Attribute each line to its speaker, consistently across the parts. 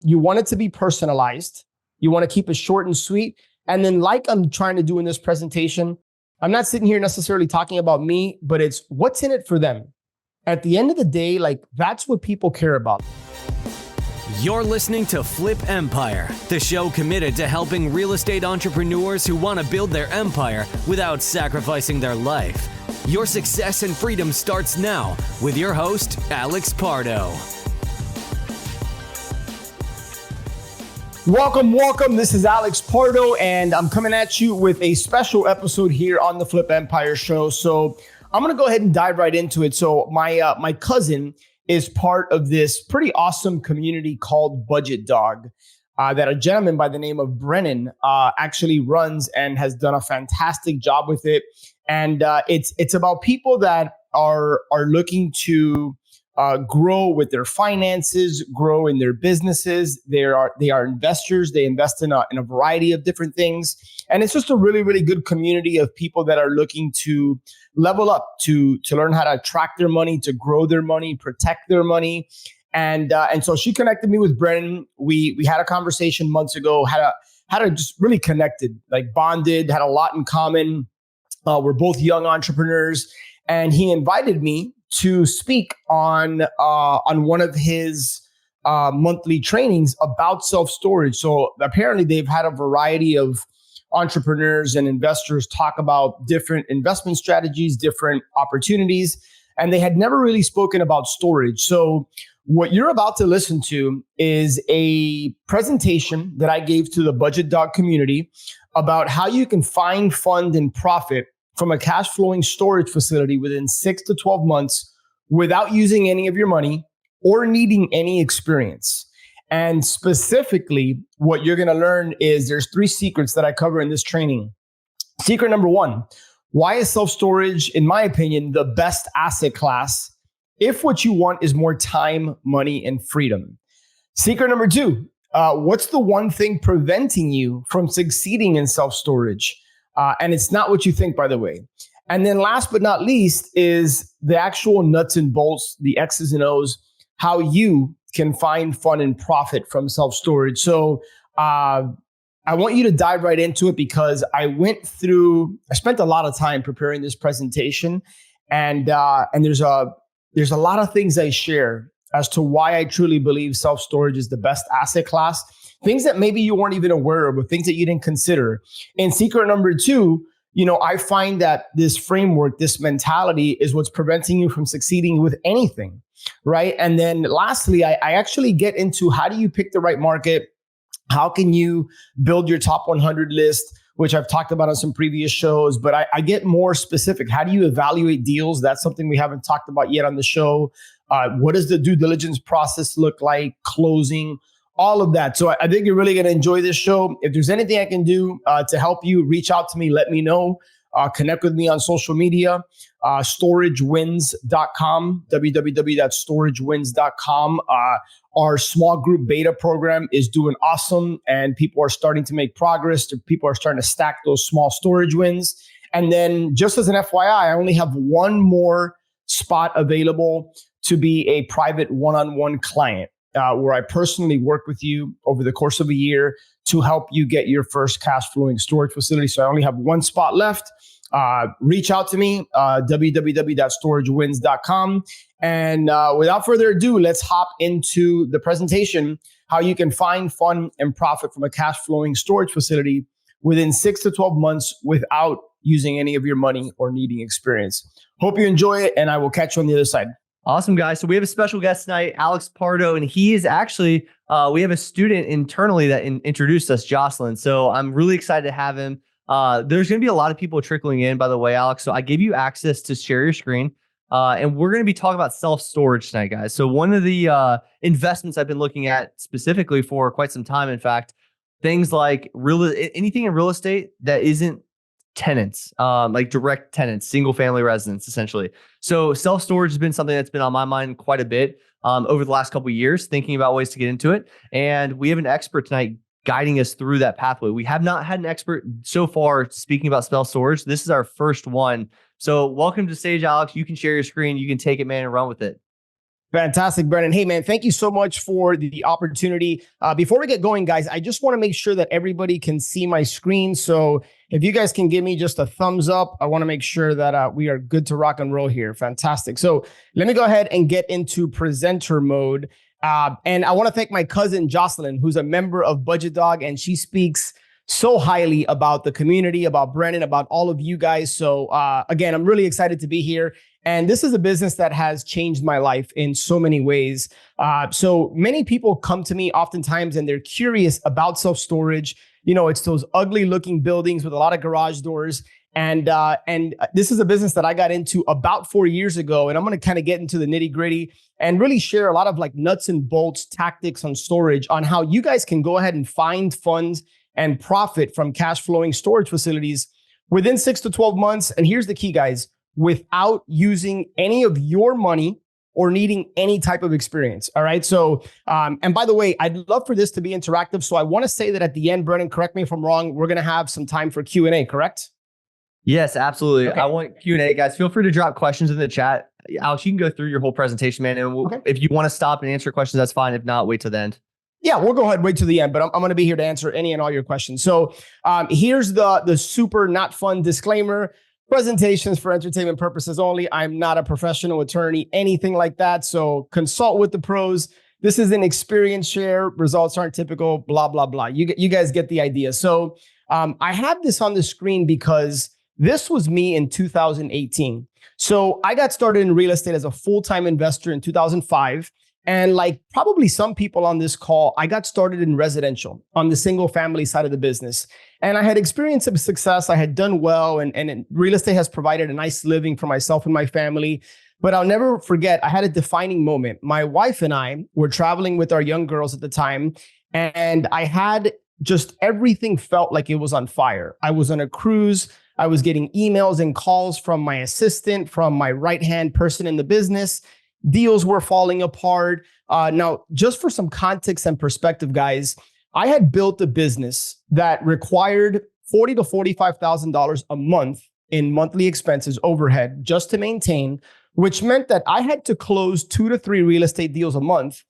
Speaker 1: You want it to be personalized. You want to keep it short and sweet. And then like I'm trying to do in this presentation, I'm not sitting here necessarily talking about me, but it's what's in it for them. At the end of the day, like that's what people care about.
Speaker 2: You're listening to Flip Empire, the show committed to helping real estate entrepreneurs who want to build their empire without sacrificing their life. Your success and freedom starts now with your host, Alex Pardo.
Speaker 1: Welcome. This is Alex Pardo, and I'm coming at you with a special episode here on the Flip Empire show. So I'm going to go ahead and dive right into it. So my cousin is part of this pretty awesome community called Budget Dog that a gentleman by the name of Brennan actually runs and has done a fantastic job with it. And it's about people that are looking to grow with their finances, grow in their businesses. They are investors. They invest in a variety of different things. And it's just a really, really good community of people that are looking to level up, to learn how to attract their money, to grow their money, protect their money. And so she connected me with Brennan. We had a conversation months ago, had a just really connected, like bonded, had a lot in common. We're both young entrepreneurs, and he invited me to speak on one of his monthly trainings about self-storage. So apparently they've had a variety of entrepreneurs and investors talk about different investment strategies, different opportunities, and they had never really spoken about storage. So what you're about to listen to is a presentation that I gave to the Budget Dog community about how you can find, fund, and profit from a cash flowing storage facility within 6 to 12 months without using any of your money or needing any experience. And specifically, what you're going to learn is there's 3 secrets that I cover in this training. Secret number 1, why is self-storage, in my opinion, the best asset class if what you want is more time, money, and freedom? Secret number 2, what's the one thing preventing you from succeeding in self-storage? And it's not what you think, by the way. And then last but not least is the actual nuts and bolts, the X's and O's, how you can find fun and profit from self-storage. So I want you to dive right into it because I spent a lot of time preparing this presentation, and there's a lot of things I share as to why I truly believe self-storage is the best asset class. Things that maybe you weren't even aware of, or things that you didn't consider. And secret number 2, I find that this framework, this mentality is what's preventing you from succeeding with anything, right? And then lastly, I actually get into how do you pick the right market? How can you build your top 100 list, which I've talked about on some previous shows, but I get more specific. How do you evaluate deals? That's something we haven't talked about yet on the show. What does the due diligence process look like? Closing, all of that. So I think you're really going to enjoy this show. If there's anything I can do to help you, reach out to me, let me know. Connect with me on social media, storagewins.com, www.storagewins.com. Our small group beta program is doing awesome, and people are starting to make progress. People are starting to stack those small storage wins. And then just as an FYI, I only have one more spot available to be a private one-on-one client. Where I personally work with you over the course of a year to help you get your first cash flowing storage facility. So I only have one spot left. Reach out to me, www.storagewins.com. And without further ado, let's hop into the presentation, how you can find, fund, and profit from a cash flowing storage facility within 6 to 12 months without using any of your money or needing experience. Hope you enjoy it, and I will catch you on the other side.
Speaker 3: Awesome, guys. So we have a special guest tonight, Alex Pardo, and he is actually, we have a student internally that introduced us, Jocelyn. So I'm really excited to have him. There's going to be a lot of people trickling in, by the way, Alex. So I gave you access to share your screen, and we're going to be talking about self-storage tonight, guys. So one of the investments I've been looking at specifically for quite some time, in fact, things like anything in real estate that isn't tenants, like direct tenants, single family residents, essentially. So self-storage has been something that's been on my mind quite a bit over the last couple of years, thinking about ways to get into it. And we have an expert tonight guiding us through that pathway. We have not had an expert so far speaking about self-storage. This is our first one. So welcome to stage, Alex. You can share your screen. You can take it, man, and run with it.
Speaker 1: Fantastic, Brennan. Hey, man, thank you so much for the opportunity. Before we get going, guys, I just want to make sure that everybody can see my screen. So if you guys can give me just a thumbs up, I want to make sure that we are good to rock and roll here. Fantastic. So let me go ahead and get into presenter mode. And I want to thank my cousin, Jocelyn, who's a member of Budget Dog, and she speaks so highly about the community, about Brennan, about all of you guys. So again, I'm really excited to be here. And this is a business that has changed my life in so many ways. So many people come to me oftentimes and they're curious about self-storage. You know, it's those ugly looking buildings with a lot of garage doors. And this is a business that I got into about 4 years ago. And I'm going to kind of get into the nitty gritty and really share a lot of like nuts and bolts tactics on storage, on how you guys can go ahead and find funds and profit from cash flowing storage facilities within 6 to 12 months. And here's the key, guys, without using any of your money or needing any type of experience. All right. So, and by the way, I'd love for this to be interactive. So I want to say that at the end, Brennan, correct me if I'm wrong, we're going to have some time for Q&A, correct?
Speaker 3: Yes, absolutely.
Speaker 1: Okay.
Speaker 3: I want Q&A, guys. Feel free to drop questions in the chat. Alex, you can go through your whole presentation, man. And if you want to stop and answer questions, that's fine. If not, wait till the end.
Speaker 1: Yeah, we'll go ahead and wait to the end, but I'm going to be here to answer any and all your questions. So here's the super not fun disclaimer. Presentations for entertainment purposes only. I'm not a professional attorney, anything like that. So consult with the pros. This is an experience share. Results aren't typical, blah, blah, blah. You guys get the idea. So I have this on the screen because this was me in 2018. So I got started in real estate as a full-time investor in 2005. And like probably some people on this call, I got started in residential on the single family side of the business. And I had experienced some success. I had done well, and real estate has provided a nice living for myself and my family. But I'll never forget, I had a defining moment. My wife and I were traveling with our young girls at the time, and I had just everything felt like it was on fire. I was on a cruise. I was getting emails and calls from my assistant, from my right-hand person in the business. Deals were falling apart. Now, just for some context and perspective, guys, I had built a business that required $40,000 to $45,000 a month in monthly expenses overhead just to maintain, which meant that I had to close 2 to 3 real estate deals a month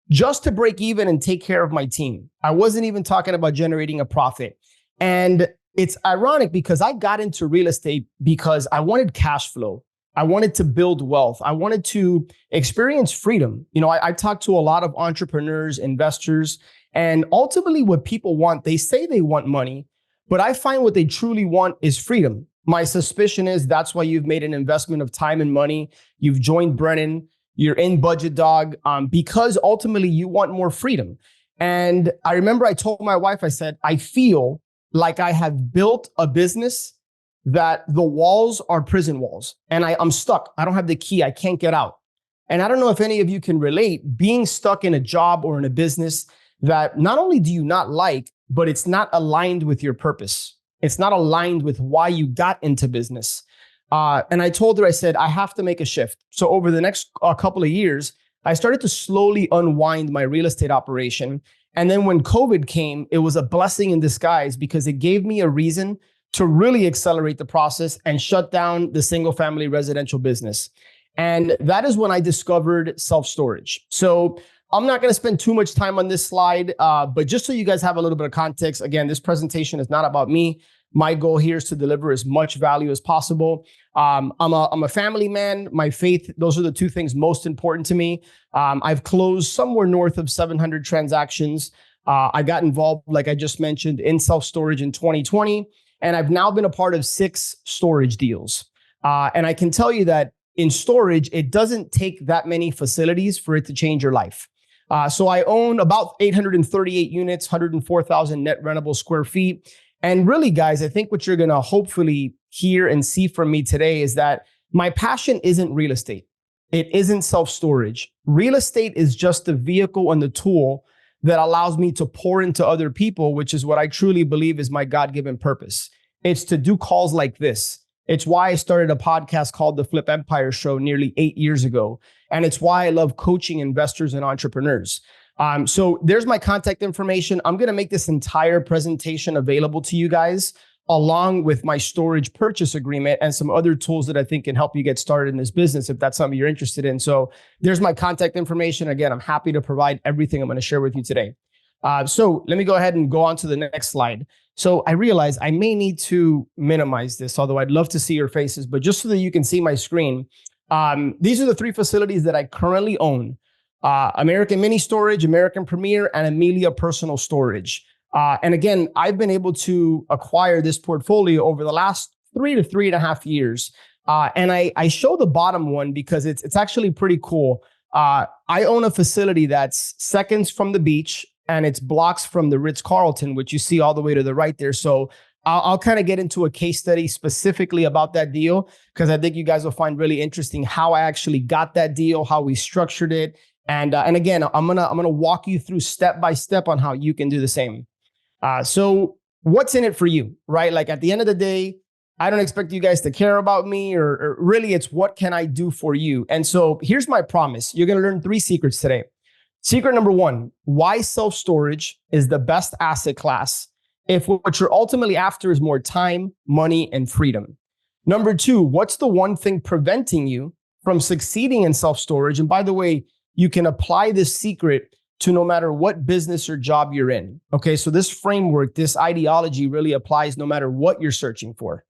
Speaker 1: just to break even and take care of my team. I wasn't even talking about generating a profit. And it's ironic because I got into real estate because I wanted cash flow. I wanted to build wealth. I wanted to experience freedom. You know, I talked to a lot of entrepreneurs, investors, and ultimately what people want, they say they want money, but I find what they truly want is freedom. My suspicion is that's why you've made an investment of time and money. You've joined Brennan. You're in Budget Dog because ultimately you want more freedom. And I remember I told my wife, I said, I feel like I have built a business that the walls are prison walls and I'm stuck. I don't have the key. I can't get out. And I don't know if any of you can relate, being stuck in a job or in a business that not only do you not like, but it's not aligned with your purpose. It's not aligned with why you got into business. And I told her, I said, I have to make a shift. So over the next couple of years, I started to slowly unwind my real estate operation. And then when COVID came, it was a blessing in disguise because it gave me a reason to really accelerate the process and shut down the single family residential business. And that is when I discovered self-storage. So I'm not going to spend too much time on this slide, but just so you guys have a little bit of context, again, this presentation is not about me. My goal here is to deliver as much value as possible. I'm a family man. My faith, those are the two things most important to me. I've closed somewhere north of 700 transactions. I got involved, like I just mentioned, in self-storage in 2020. And I've now been a part of 6 storage deals. And I can tell you that in storage, it doesn't take that many facilities for it to change your life. So I own about 838 units, 104,000 net rentable square feet. And really, guys, I think what you're going to hopefully hear and see from me today is that my passion isn't real estate. It isn't self-storage. Real estate is just the vehicle and the tool that allows me to pour into other people, which is what I truly believe is my God-given purpose. It's to do calls like this. It's why I started a podcast called The Flip Empire Show nearly 8 years ago. And it's why I love coaching investors and entrepreneurs. So there's my contact information. I'm going to make this entire presentation available to you guys along with my storage purchase agreement and some other tools that I think can help you get started in this business if that's something you're interested in. So there's my contact information. Again, I'm happy to provide everything I'm going to share with you today. So let me go ahead and go on to the next slide. So I realize I may need to minimize this, although I'd love to see your faces, but just so that you can see my screen, these are the 3 facilities that I currently own. American Mini Storage, American Premier, and Amelia Personal Storage. And again, I've been able to acquire this portfolio over the last 3 to 3.5 years. And I show the bottom one because it's actually pretty cool. I own a facility that's seconds from the beach, and it's blocks from the Ritz-Carlton, which you see all the way to the right there. So I'll kind of get into a case study specifically about that deal, because I think you guys will find really interesting how I actually got that deal, how we structured it. And again, I'm gonna walk you through step by step on how you can do the same. So what's in it for you, right? Like at the end of the day, I don't expect you guys to care about me, or really it's what can I do for you? And so here's my promise. You're gonna learn 3 secrets today. Secret number 1, why self-storage is the best asset class if what you're ultimately after is more time, money, and freedom. Number 2, what's the one thing preventing you from succeeding in self-storage? And by the way, you can apply this secret to no matter what business or job you're in. Okay, so this framework, this ideology really applies no matter what you're searching for.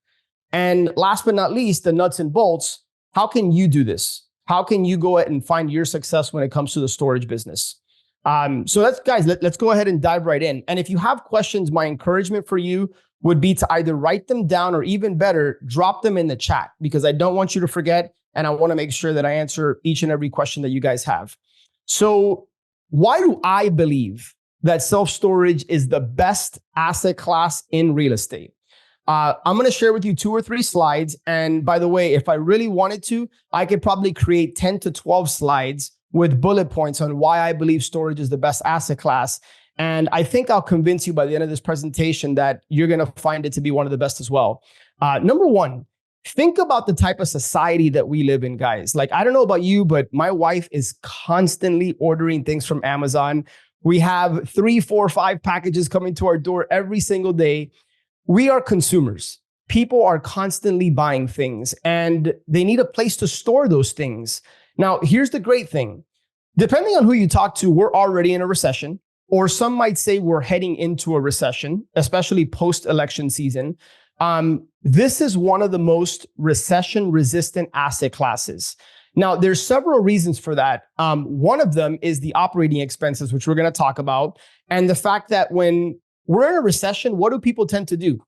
Speaker 1: And last but not least, the nuts and bolts, how can you do this? How can you go ahead and find your success when it comes to the storage business? So let's go ahead and dive right in. And if you have questions, my encouragement for you would be to either write them down, or even better, drop them in the chat, because I don't want you to forget. And I want to make sure that I answer each and every question that you guys have. So why do I believe that self-storage is the best asset class in real estate? I'm going to share with you 2 or 3 slides. And by the way, if I really wanted to, I could probably create 10 to 12 slides with bullet points on why I believe storage is the best asset class. And I think I'll convince you by the end of this presentation that you're going to find it to be one of the best as well. Number 1, think about the type of society that we live in, guys. Like, I don't know about you, but my wife is constantly ordering things from Amazon. We have 3, 4, 5 packages coming to our door every single day. We are consumers. People are constantly buying things, and they need a place to store those things. Now, here's the great thing. Depending on who you talk to, we're already in a recession, or some might say we're heading into a recession, especially post-election season. This is one of the most recession-resistant asset classes. Now, there's several reasons for that. One of them is the operating expenses, which we're going to talk about, and the fact that when we're in a recession, what do people tend to do?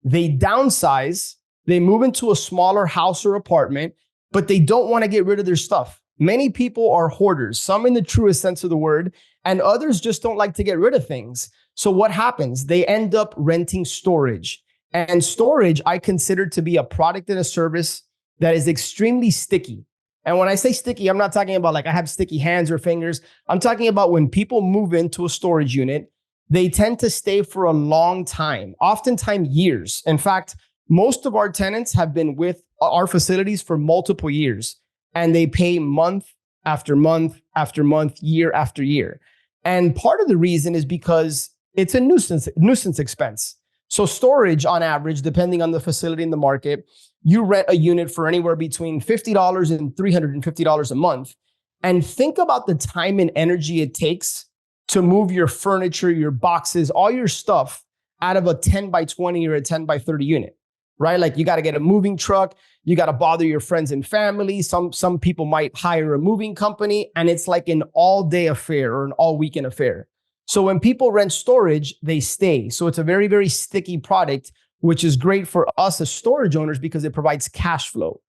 Speaker 1: They downsize, they move into a smaller house or apartment, but they don't want to get rid of their stuff. Many people are hoarders, some in the truest sense of the word, and others just don't like to get rid of things. So what happens? They end up renting storage. And storage, I consider to be a product and a service that is extremely sticky. And when I say sticky, I'm not talking about like I have sticky hands or fingers. I'm talking about when people move into a storage unit, they tend to stay for a long time, oftentimes years. In fact, most of our tenants have been with our facilities for multiple years, and they pay month after month after month, year after year. And part of the reason is because it's a nuisance expense. So storage on average, depending on the facility in the market, you rent a unit for anywhere between $50 and $350 a month. And think about the time and energy it takes to move your furniture, your boxes, all your stuff out of a 10 by 20 or a 10 by 30 unit, right? Like you got to get a moving truck. You got to bother your friends and family. Some people might hire a moving company, and it's like an all day affair or an all weekend affair. So when people rent storage, they stay. So it's a very, very sticky product, which is great for us as storage owners because it provides cash flow.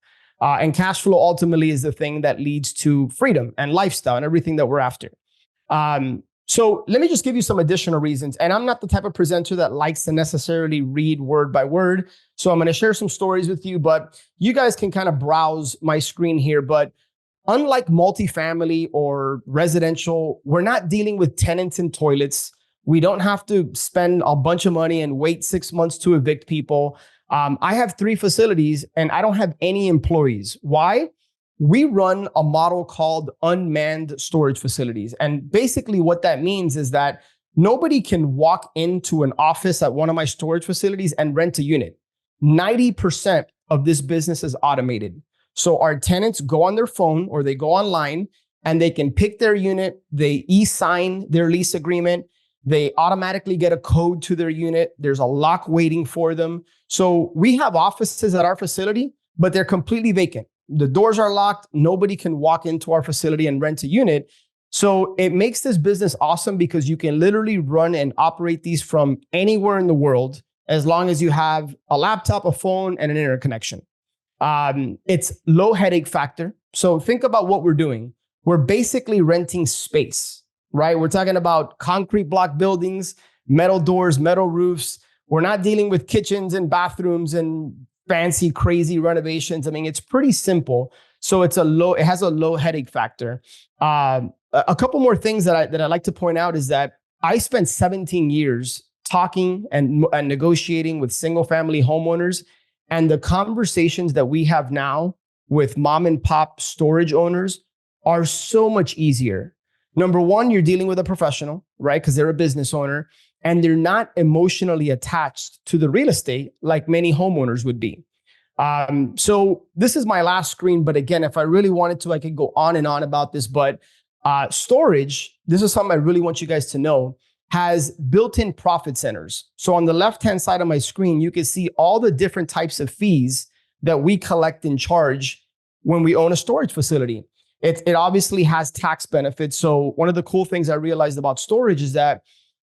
Speaker 1: And cash flow ultimately is the thing that leads to freedom and lifestyle and everything that we're after. So let me just give you some additional reasons. And I'm not the type of presenter that likes to necessarily read word by word. So I'm going to share some stories with you, but you guys can kind of browse my screen here. But unlike multifamily or residential, we're not dealing with tenants and toilets. We don't have to spend a bunch of money and wait 6 months to evict people. I have 3 facilities and I don't have any employees. Why? We run a model called unmanned storage facilities. And basically what that means is that Nobody can walk into an office at one of my storage facilities and rent a unit. 90% of this business is automated. So our tenants go on their phone or they go online and they can pick their unit, they e-sign their lease agreement, they automatically get a code to their unit. There's a lock waiting for them. So we have offices at our facility, but they're completely vacant. The doors are locked. Nobody can walk into our facility and rent a unit. So it makes this business awesome because you can literally run and operate these from anywhere in the world as long as you have a laptop, a phone, and an internet connection. It's low headache factor. So think about what we're doing. We're basically renting space, right? We're talking about concrete block buildings, metal doors, metal roofs. We're not dealing with kitchens and bathrooms and fancy, crazy renovations. I mean, it's pretty simple. So it has a low headache factor. A couple more things that I like to point out is that I spent 17 years talking and negotiating with single family homeowners, and the conversations that we have now with mom and pop storage owners are so much easier. Number one, you're dealing with a professional, right? Because they're a business owner and they're not emotionally attached to the real estate like many homeowners would be. So this is my last screen, but again, if I really wanted to, I could go on and on about this, but storage, this is something I really want you guys to know, has built-in profit centers. So on the left-hand side of my screen, you can see all the different types of fees that we collect and charge when we own a storage facility. It obviously has tax benefits. So one of the cool things I realized about storage is that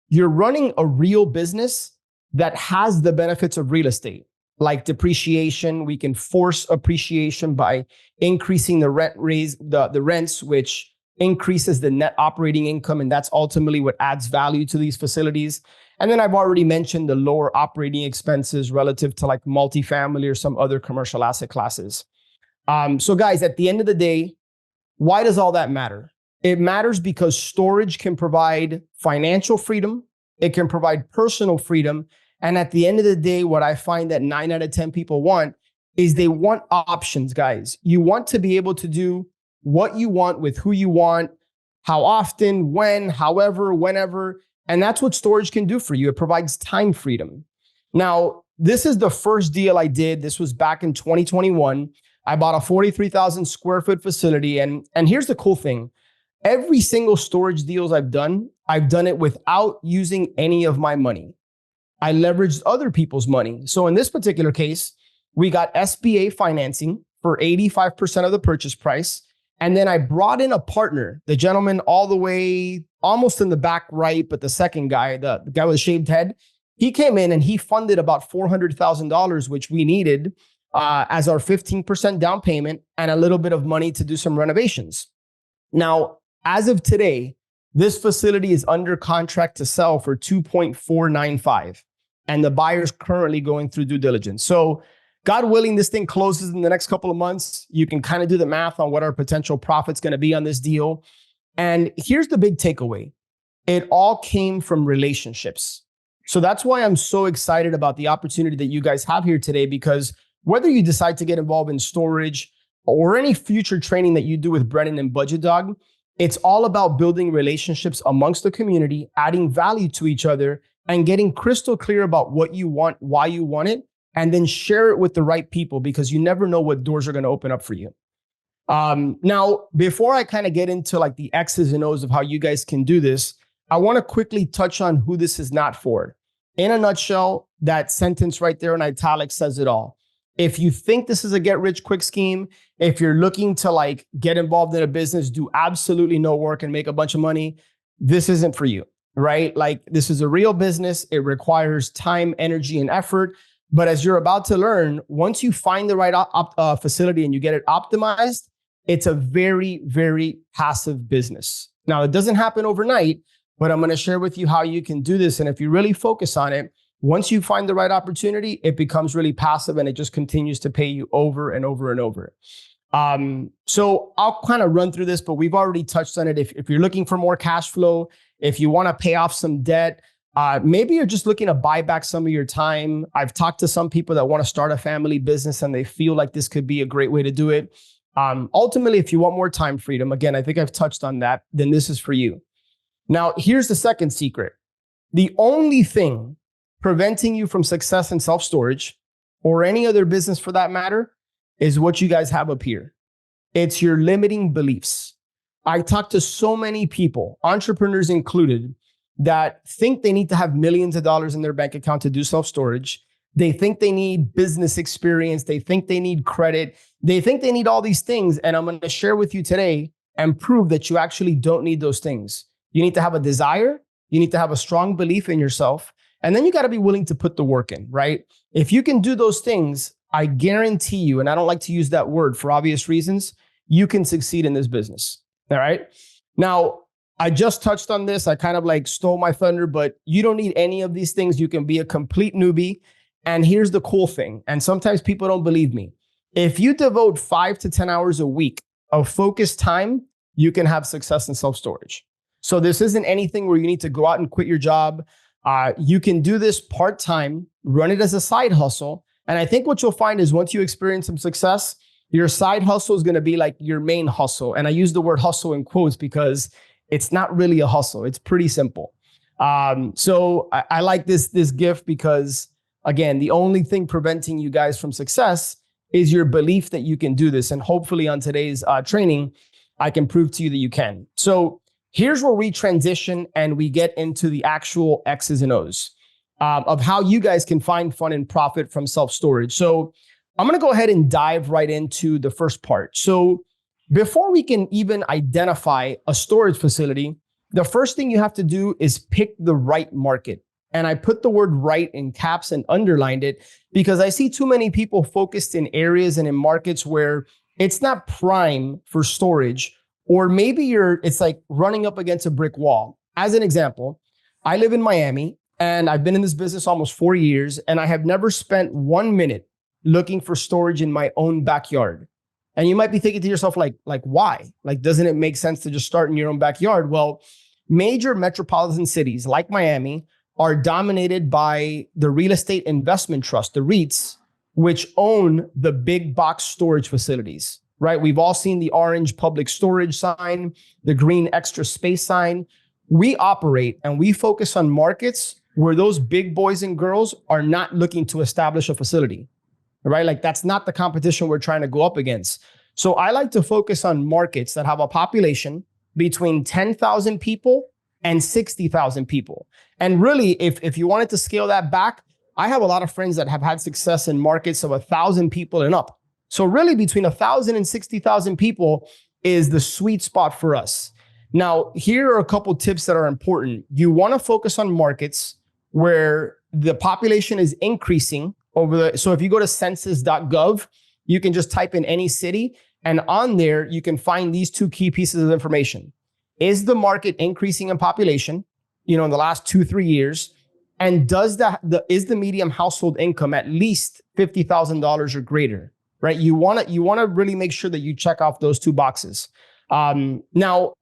Speaker 1: you're running a real business that has the benefits of real estate, like depreciation. We can force appreciation by increasing the rents, which increases the net operating income. And that's ultimately what adds value to these facilities. And then I've already mentioned the lower operating expenses relative to like multifamily or some other commercial asset classes. So guys, at the end of the day, why does all that matter? It matters because storage can provide financial freedom. It can provide personal freedom. And at the end of the day, what I find that 9 out of 10 people want is they want options, guys. You want to be able to do what you want with who you want, how often, when, however, whenever. And that's what storage can do for you. It provides time freedom. Now, this is the first deal I did. This was back in 2021. I bought a 43,000 square foot facility. And here's the cool thing. Every single storage deals I've done it without using any of my money. I leveraged other people's money. So in this particular case, we got SBA financing for 85% of the purchase price. And then I brought in a partner, the gentleman all the way almost in the back right, but the second guy, the guy with a shaved head, he came in and he funded about $400,000, which we needed as our 15% down payment and a little bit of money to do some renovations. Now, as of today, this facility is under contract to sell for $2.495, and the buyer's currently going through due diligence. So God willing, this thing closes in the next couple of months. You can kind of do the math on what our potential profit's going to be on this deal. And here's the big takeaway. It all came from relationships. So that's why I'm so excited about the opportunity that you guys have here today, because whether you decide to get involved in storage or any future training that you do with Brennan and Budget Dog, it's all about building relationships amongst the community, adding value to each other, and getting crystal clear about what you want, why you want it, and then share it with the right people, because you never know what doors are going to open up for you. Now, before I kind of get into like the X's and O's of how you guys can do this, I want to quickly touch on who this is not for. In a nutshell, that sentence right there in italics says it all. If you think this is a get rich quick scheme, if you're looking to like get involved in a business, do absolutely no work and make a bunch of money, this isn't for you, right? Like, this is a real business. It requires time, energy, and effort. But as you're about to learn, once you find the right facility and you get it optimized, it's a very, very passive business. Now, it doesn't happen overnight, but I'm going to share with you how you can do this. And if you really focus on it, once you find the right opportunity, it becomes really passive and it just continues to pay you over and over and over. So I'll kind of run through this, but we've already touched on it. If you're looking for more cash flow, if you want to pay off some debt, maybe you're just looking to buy back some of your time. I've talked to some people that want to start a family business and they feel like this could be a great way to do it. Ultimately, if you want more time freedom, again, I think I've touched on that, then this is for you. Now, here's the second secret. The only thing preventing you from success in self-storage or any other business for that matter is what you guys have up here. It's your limiting beliefs. I talk to so many people, entrepreneurs included, that think they need to have millions of dollars in their bank account to do self-storage. They think they need business experience. They think they need credit. They think they need all these things. And I'm going to share with you today and prove that you actually don't need those things. You need to have a desire. You need to have a strong belief in yourself. And then you got to be willing to put the work in, right? If you can do those things, I guarantee you, and I don't like to use that word for obvious reasons, you can succeed in this business. All right. Now, I just touched on this. I kind of like stole my thunder, but you don't need any of these things. You can be a complete newbie. And here's the cool thing. And sometimes people don't believe me. If you devote 5 to 10 hours a week of focused time, you can have success in self-storage. So this isn't anything where you need to go out and quit your job. You can do this part-time, run it as a side hustle. And I think what you'll find is once you experience some success, your side hustle is going to be like your main hustle. And I use the word hustle in quotes because it's not really a hustle. It's pretty simple. So I like this gift because, again, the only thing preventing you guys from success is your belief that you can do this. And hopefully on today's training, I can prove to you that you can. So here's where we transition and we get into the actual X's and O's of how you guys can find fun and profit from self-storage. So I'm going to go ahead and dive right into the first part. So before we can even identify a storage facility, the first thing you have to do is pick the right market. And I put the word right in caps and underlined it because I see too many people focused in areas and in markets where it's not prime for storage, or maybe it's like running up against a brick wall. As an example, I live in Miami and I've been in this business almost 4 years and I have never spent 1 minute looking for storage in my own backyard. And you might be thinking to yourself, like why? Like, doesn't it make sense to just start in your own backyard? Well, major metropolitan cities like Miami are dominated by the real estate investment trust, the REITs, which own the big box storage facilities, right? We've all seen the orange public storage sign, the green extra space sign. We operate and we focus on markets where those big boys and girls are not looking to establish a facility. Right? Like that's not the competition we're trying to go up against. So I like to focus on markets that have a population between 10,000 people and 60,000 people. And really, if you wanted to scale that back, I have a lot of friends that have had success in markets of 1,000 people and up. So really between 1,000 and 60,000 people is the sweet spot for us. Now, here are a couple tips that are important. You want to focus on markets where the population is increasing so if you go to census.gov, you can just type in any city, and on there, you can find these two key pieces of information. Is the market increasing in population, in the last 2-3 years? And is the median household income at least $50,000 or greater, right? You want to really make sure that you check off those two boxes. Now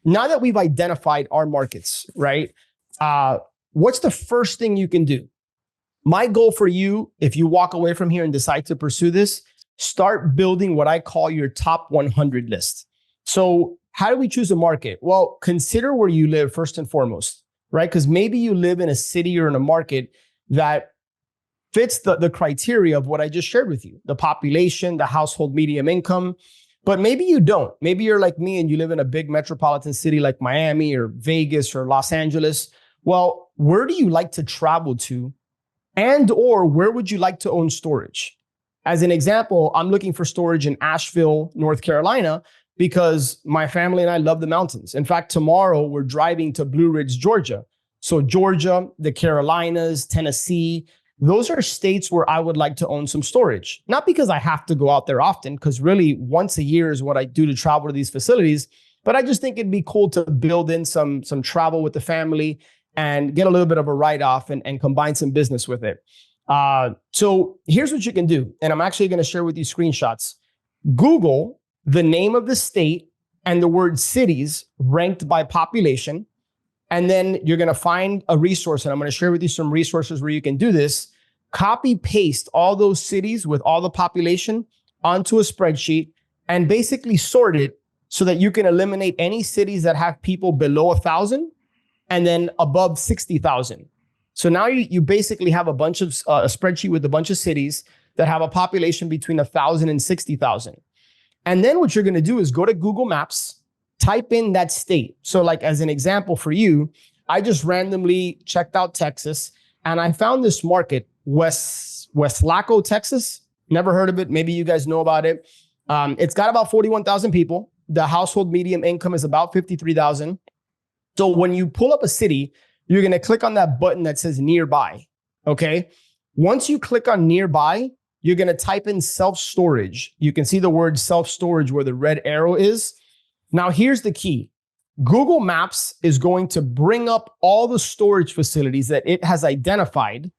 Speaker 1: that we've identified our markets, right? What's the first thing you can do? My goal for you, if you walk away from here and decide to pursue this, start building what I call your top 100 list. So how do we choose a market? Well, consider where you live first and foremost, right? Because maybe you live in a city or in a market that fits the criteria of what I just shared with you, the population, the household medium income, but maybe you don't. Maybe you're like me and you live in a big metropolitan city like Miami or Vegas or Los Angeles. Well, where do you like to travel to? And or where would you like to own storage? As an example, I'm looking for storage in Asheville, North Carolina, because my family and I love the mountains. In fact, tomorrow we're driving to Blue Ridge, Georgia. So Georgia, the Carolinas, Tennessee, those are states where I would like to own some storage. Not because I have to go out there often, because really once a year is what I do to travel to these facilities, but I just think it'd be cool to build in some travel with the family and get a little bit of a write-off and combine some business with it. So here's what you can do. And I'm actually going to share with you screenshots. Google the name of the state and the word cities ranked by population. And then you're going to find a resource. And I'm going to share with you some resources where you can do this. Copy paste all those cities with all the population onto a spreadsheet and basically sort it so that you can eliminate any cities that have people below 1,000 and then above 60,000. So now you basically have a bunch of a spreadsheet with a bunch of cities that have a population between 1,000 and 60,000. And then what you're going to do is go to Google Maps, type in that state. So like as an example for you, I just randomly checked out Texas and I found this market, Westlaco, Texas. Never heard of it. Maybe you guys know about it. It's got about 41,000 people. The household median income is about 53,000. So when you pull up a city, you're going to click on that button that says nearby. Okay. Once you click on nearby, you're going to type in self-storage. You can see the word self-storage where the red arrow is. Now, here's the key. Google Maps is going to bring up all the storage facilities that it has identified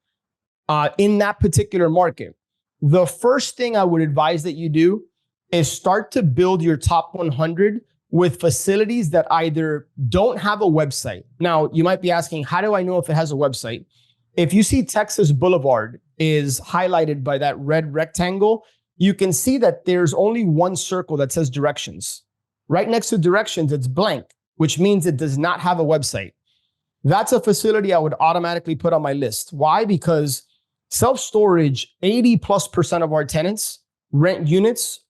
Speaker 1: in that particular market. The first thing I would advise that you do is start to build your top 100 with facilities that either don't have a website. Now, you might be asking, how do I know if it has a website? If you see Texas Boulevard is highlighted by that red rectangle, you can see that there's only one circle that says directions. Right next to directions, it's blank, which means it does not have a website. That's a facility I would automatically put on my list. Why? Because self-storage, 80+% of our tenants rent units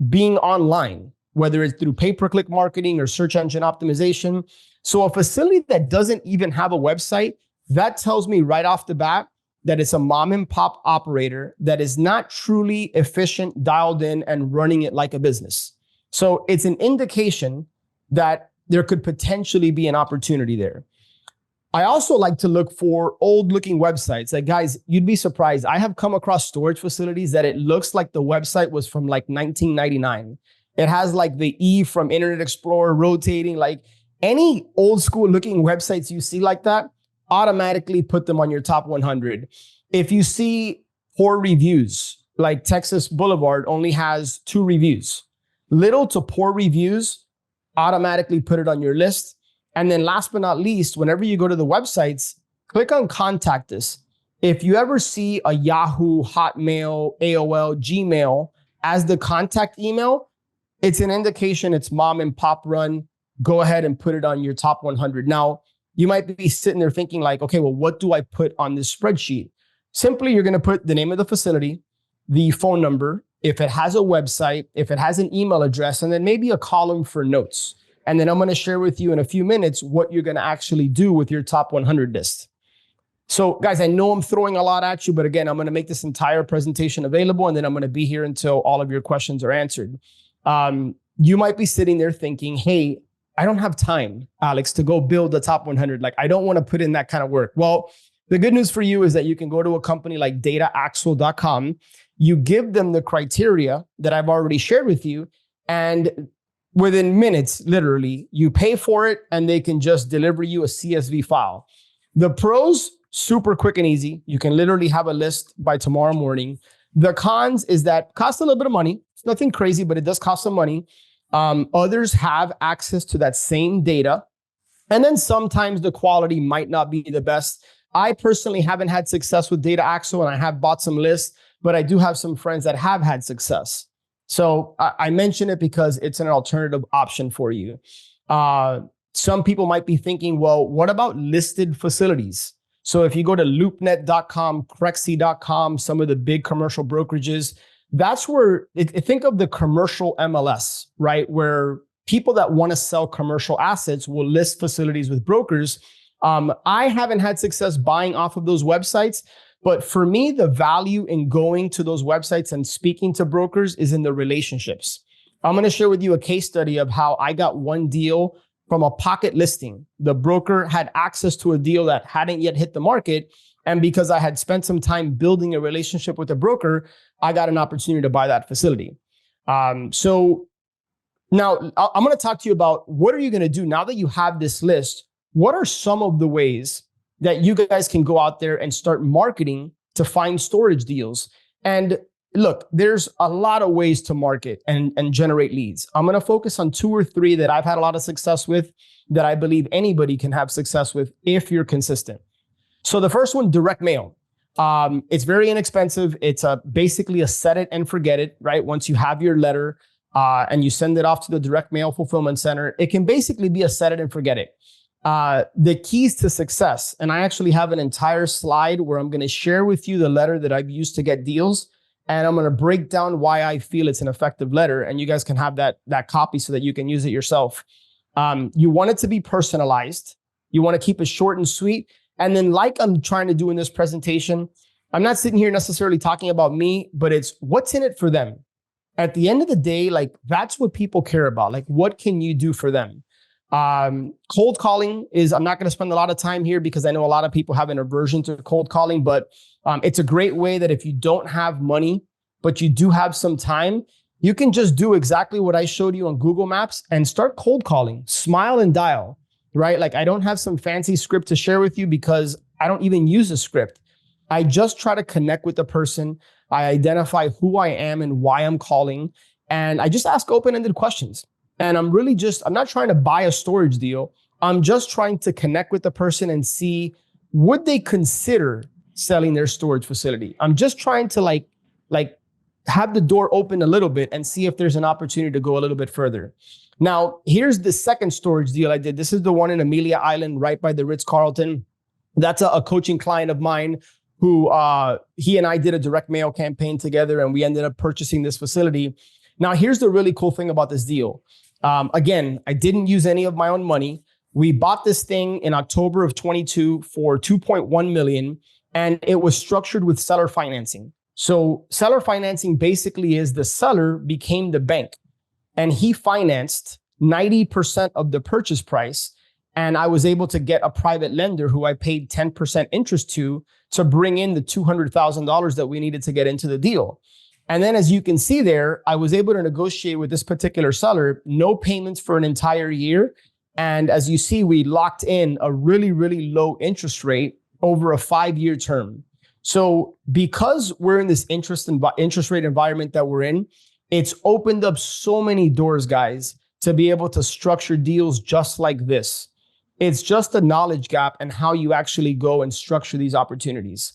Speaker 1: being online, whether it's through pay-per-click marketing or search engine optimization. So a facility that doesn't even have a website, that tells me right off the bat that it's a mom and pop operator that is not truly efficient, dialed in, and running it like a business. So it's an indication that there could potentially be an opportunity there. I also like to look for old looking websites. Like guys, you'd be surprised. I have come across storage facilities that it looks like the website was from like 1999. It has like the E from Internet Explorer rotating. Like any old school looking websites you see like that, automatically put them on your top 100. If you see poor reviews, like Texas Boulevard only has 2 reviews, little to poor reviews, automatically put it on your list. And then last but not least, whenever you go to the websites, click on contact us. If you ever see a Yahoo, Hotmail, AOL, Gmail as the contact email, it's an indication it's mom and pop run. Go ahead and put it on your top 100. Now, you might be sitting there thinking like, okay, well, what do I put on this spreadsheet? Simply, you're going to put the name of the facility, the phone number, if it has a website, if it has an email address, and then maybe a column for notes. And then I'm going to share with you in a few minutes what you're going to actually do with your top 100 list. So guys, I know I'm throwing a lot at you, but again, I'm going to make this entire presentation available and then I'm going to be here until all of your questions are answered. You might be sitting there thinking, hey, I don't have time, Alex, to go build the top 100. Like, I don't want to put in that kind of work. Well, the good news for you is that you can go to a company like dataaxle.com. You give them the criteria that I've already shared with you, and within minutes, literally, you pay for it and they can just deliver you a CSV file. The pros, super quick and easy. You can literally have a list by tomorrow morning. The cons is that it costs a little bit of money. It's nothing crazy, but it does cost some money. Others have access to that same data. And then sometimes the quality might not be the best. I personally haven't had success with DataAxle and I have bought some lists, but I do have some friends that have had success. So I mention it because it's an alternative option for you. Some people might be thinking, well, what about listed facilities? So if you go to loopnet.com, Crexy.com, some of the big commercial brokerages, that's where, think of the commercial MLS, right? Where people that want to sell commercial assets will list facilities with brokers. I haven't had success buying off of those websites, but for me, the value in going to those websites and speaking to brokers is in the relationships. I'm going to share with you a case study of how I got one deal from a pocket listing. The broker had access to a deal that hadn't yet hit the market. And because I had spent some time building a relationship with a broker, I got an opportunity to buy that facility. So now I'm going to talk to you about what are you going to do now that you have this list? What are some of the ways that you guys can go out there and start marketing to find storage deals? And look, there's a lot of ways to market and generate leads. I'm going to focus on 2 or 3 that I've had a lot of success with that I believe anybody can have success with if you're consistent. So the first one, direct mail. It's very inexpensive. It's basically a set it and forget it, right? Once you have your letter and you send it off to the direct mail fulfillment center, it can basically be a set it and forget it. the keys to success. And I actually have an entire slide where I'm going to share with you the letter that I've used to get deals. And I'm going to break down why I feel it's an effective letter. And you guys can have that copy so that you can use it yourself. You want it to be personalized. You want to keep it short and sweet. And then, like I'm trying to do in this presentation, I'm not sitting here necessarily talking about me, but it's what's in it for them. At the end of the day, like that's what people care about. Like, what can you do for them? Cold calling is, I'm not going to spend a lot of time here because I know a lot of people have an aversion to cold calling, but it's a great way that if you don't have money, but you do have some time, you can just do exactly what I showed you on Google Maps and start cold calling, smile and dial, right? Like I don't have some fancy script to share with you because I don't even use a script. I just try to connect with the person. I identify who I am and why I'm calling. And I just ask open-ended questions. And I'm not trying to buy a storage deal. I'm just trying to connect with the person and see, would they consider selling their storage facility? I'm just trying to like have the door open a little bit and see if there's an opportunity to go a little bit further. Now, here's the second storage deal I did. This is the one in Amelia Island, right by the Ritz-Carlton. That's a coaching client of mine who he and I did a direct mail campaign together, and we ended up purchasing this facility. Now, here's the really cool thing about this deal. Again, I didn't use any of my own money. We bought this thing in October of 22 for $2.1 million, and it was structured with seller financing. So seller financing basically is the seller became the bank, and he financed 90% of the purchase price. And I was able to get a private lender who I paid 10% interest to bring in the $200,000 that we needed to get into the deal. And then, as you can see there, I was able to negotiate with this particular seller, no payments for an entire year. And as you see, we locked in a really, really low interest rate over a 5-year term. So because we're in this interest rate environment that we're in, it's opened up so many doors, guys, to be able to structure deals just like this. It's just a knowledge gap and how you actually go and structure these opportunities.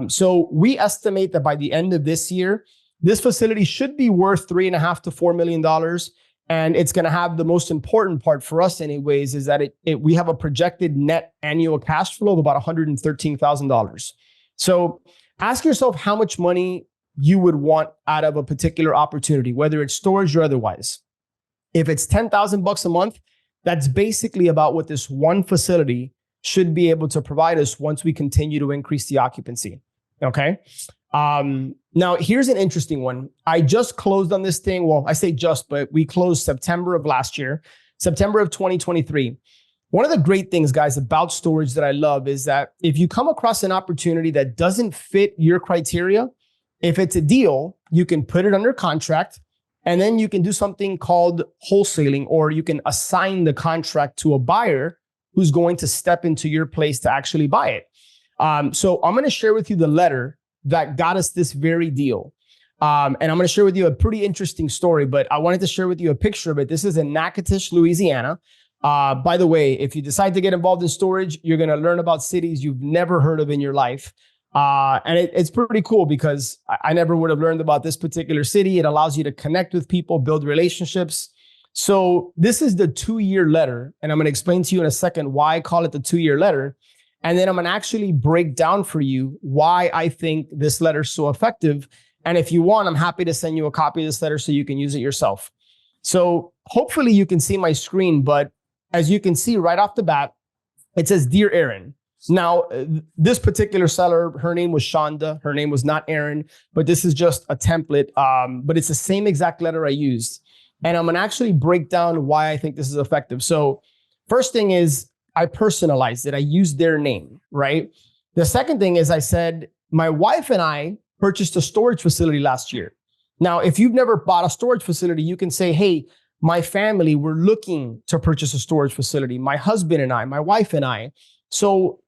Speaker 1: So we estimate that by the end of this year, this facility should be worth $3.5 to $4 million. And it's going to have the most important part for us anyways, is that we have a projected net annual cash flow of about $113,000. So ask yourself how much money you would want out of a particular opportunity, whether it's storage or otherwise. If it's $10,000 a month, that's basically about what this one facility should be able to provide us once we continue to increase the occupancy. Okay. Now here's an interesting one. I just closed on this thing. Well, I say just, but we closed September of last year, September of 2023. One of the great things, guys, about storage that I love is that if you come across an opportunity that doesn't fit your criteria, if it's a deal, you can put it under contract, and then you can do something called wholesaling, or you can assign the contract to a buyer who's going to step into your place to actually buy it. So I'm going to share with you the letter that got us this very deal. And I'm going to share with you a pretty interesting story, but I wanted to share with you a picture of it. This is in Natchitoches, Louisiana. By the way, if you decide to get involved in storage, you're going to learn about cities you've never heard of in your life. And it's pretty cool because I never would have learned about this particular city. It allows you to connect with people, build relationships. So this is the 2-year letter. And I'm going to explain to you in a second why I call it the 2-year letter. And then I'm going to actually break down for you why I think this letter is so effective. And if you want, I'm happy to send you a copy of this letter so you can use it yourself. So hopefully you can see my screen, but as you can see right off the bat, it says, "Dear Aaron." Now, this particular seller, her name was Shonda. Her name was not Aaron, but this is just a template. But it's the same exact letter I used. And I'm going to actually break down why I think this is effective. So first thing is I personalized it. I used their name, right? The second thing is I said, my wife and I purchased a storage facility last year. Now, if you've never bought a storage facility, you can say, hey, my family, we're looking to purchase a storage facility. My husband and I, my wife and I. So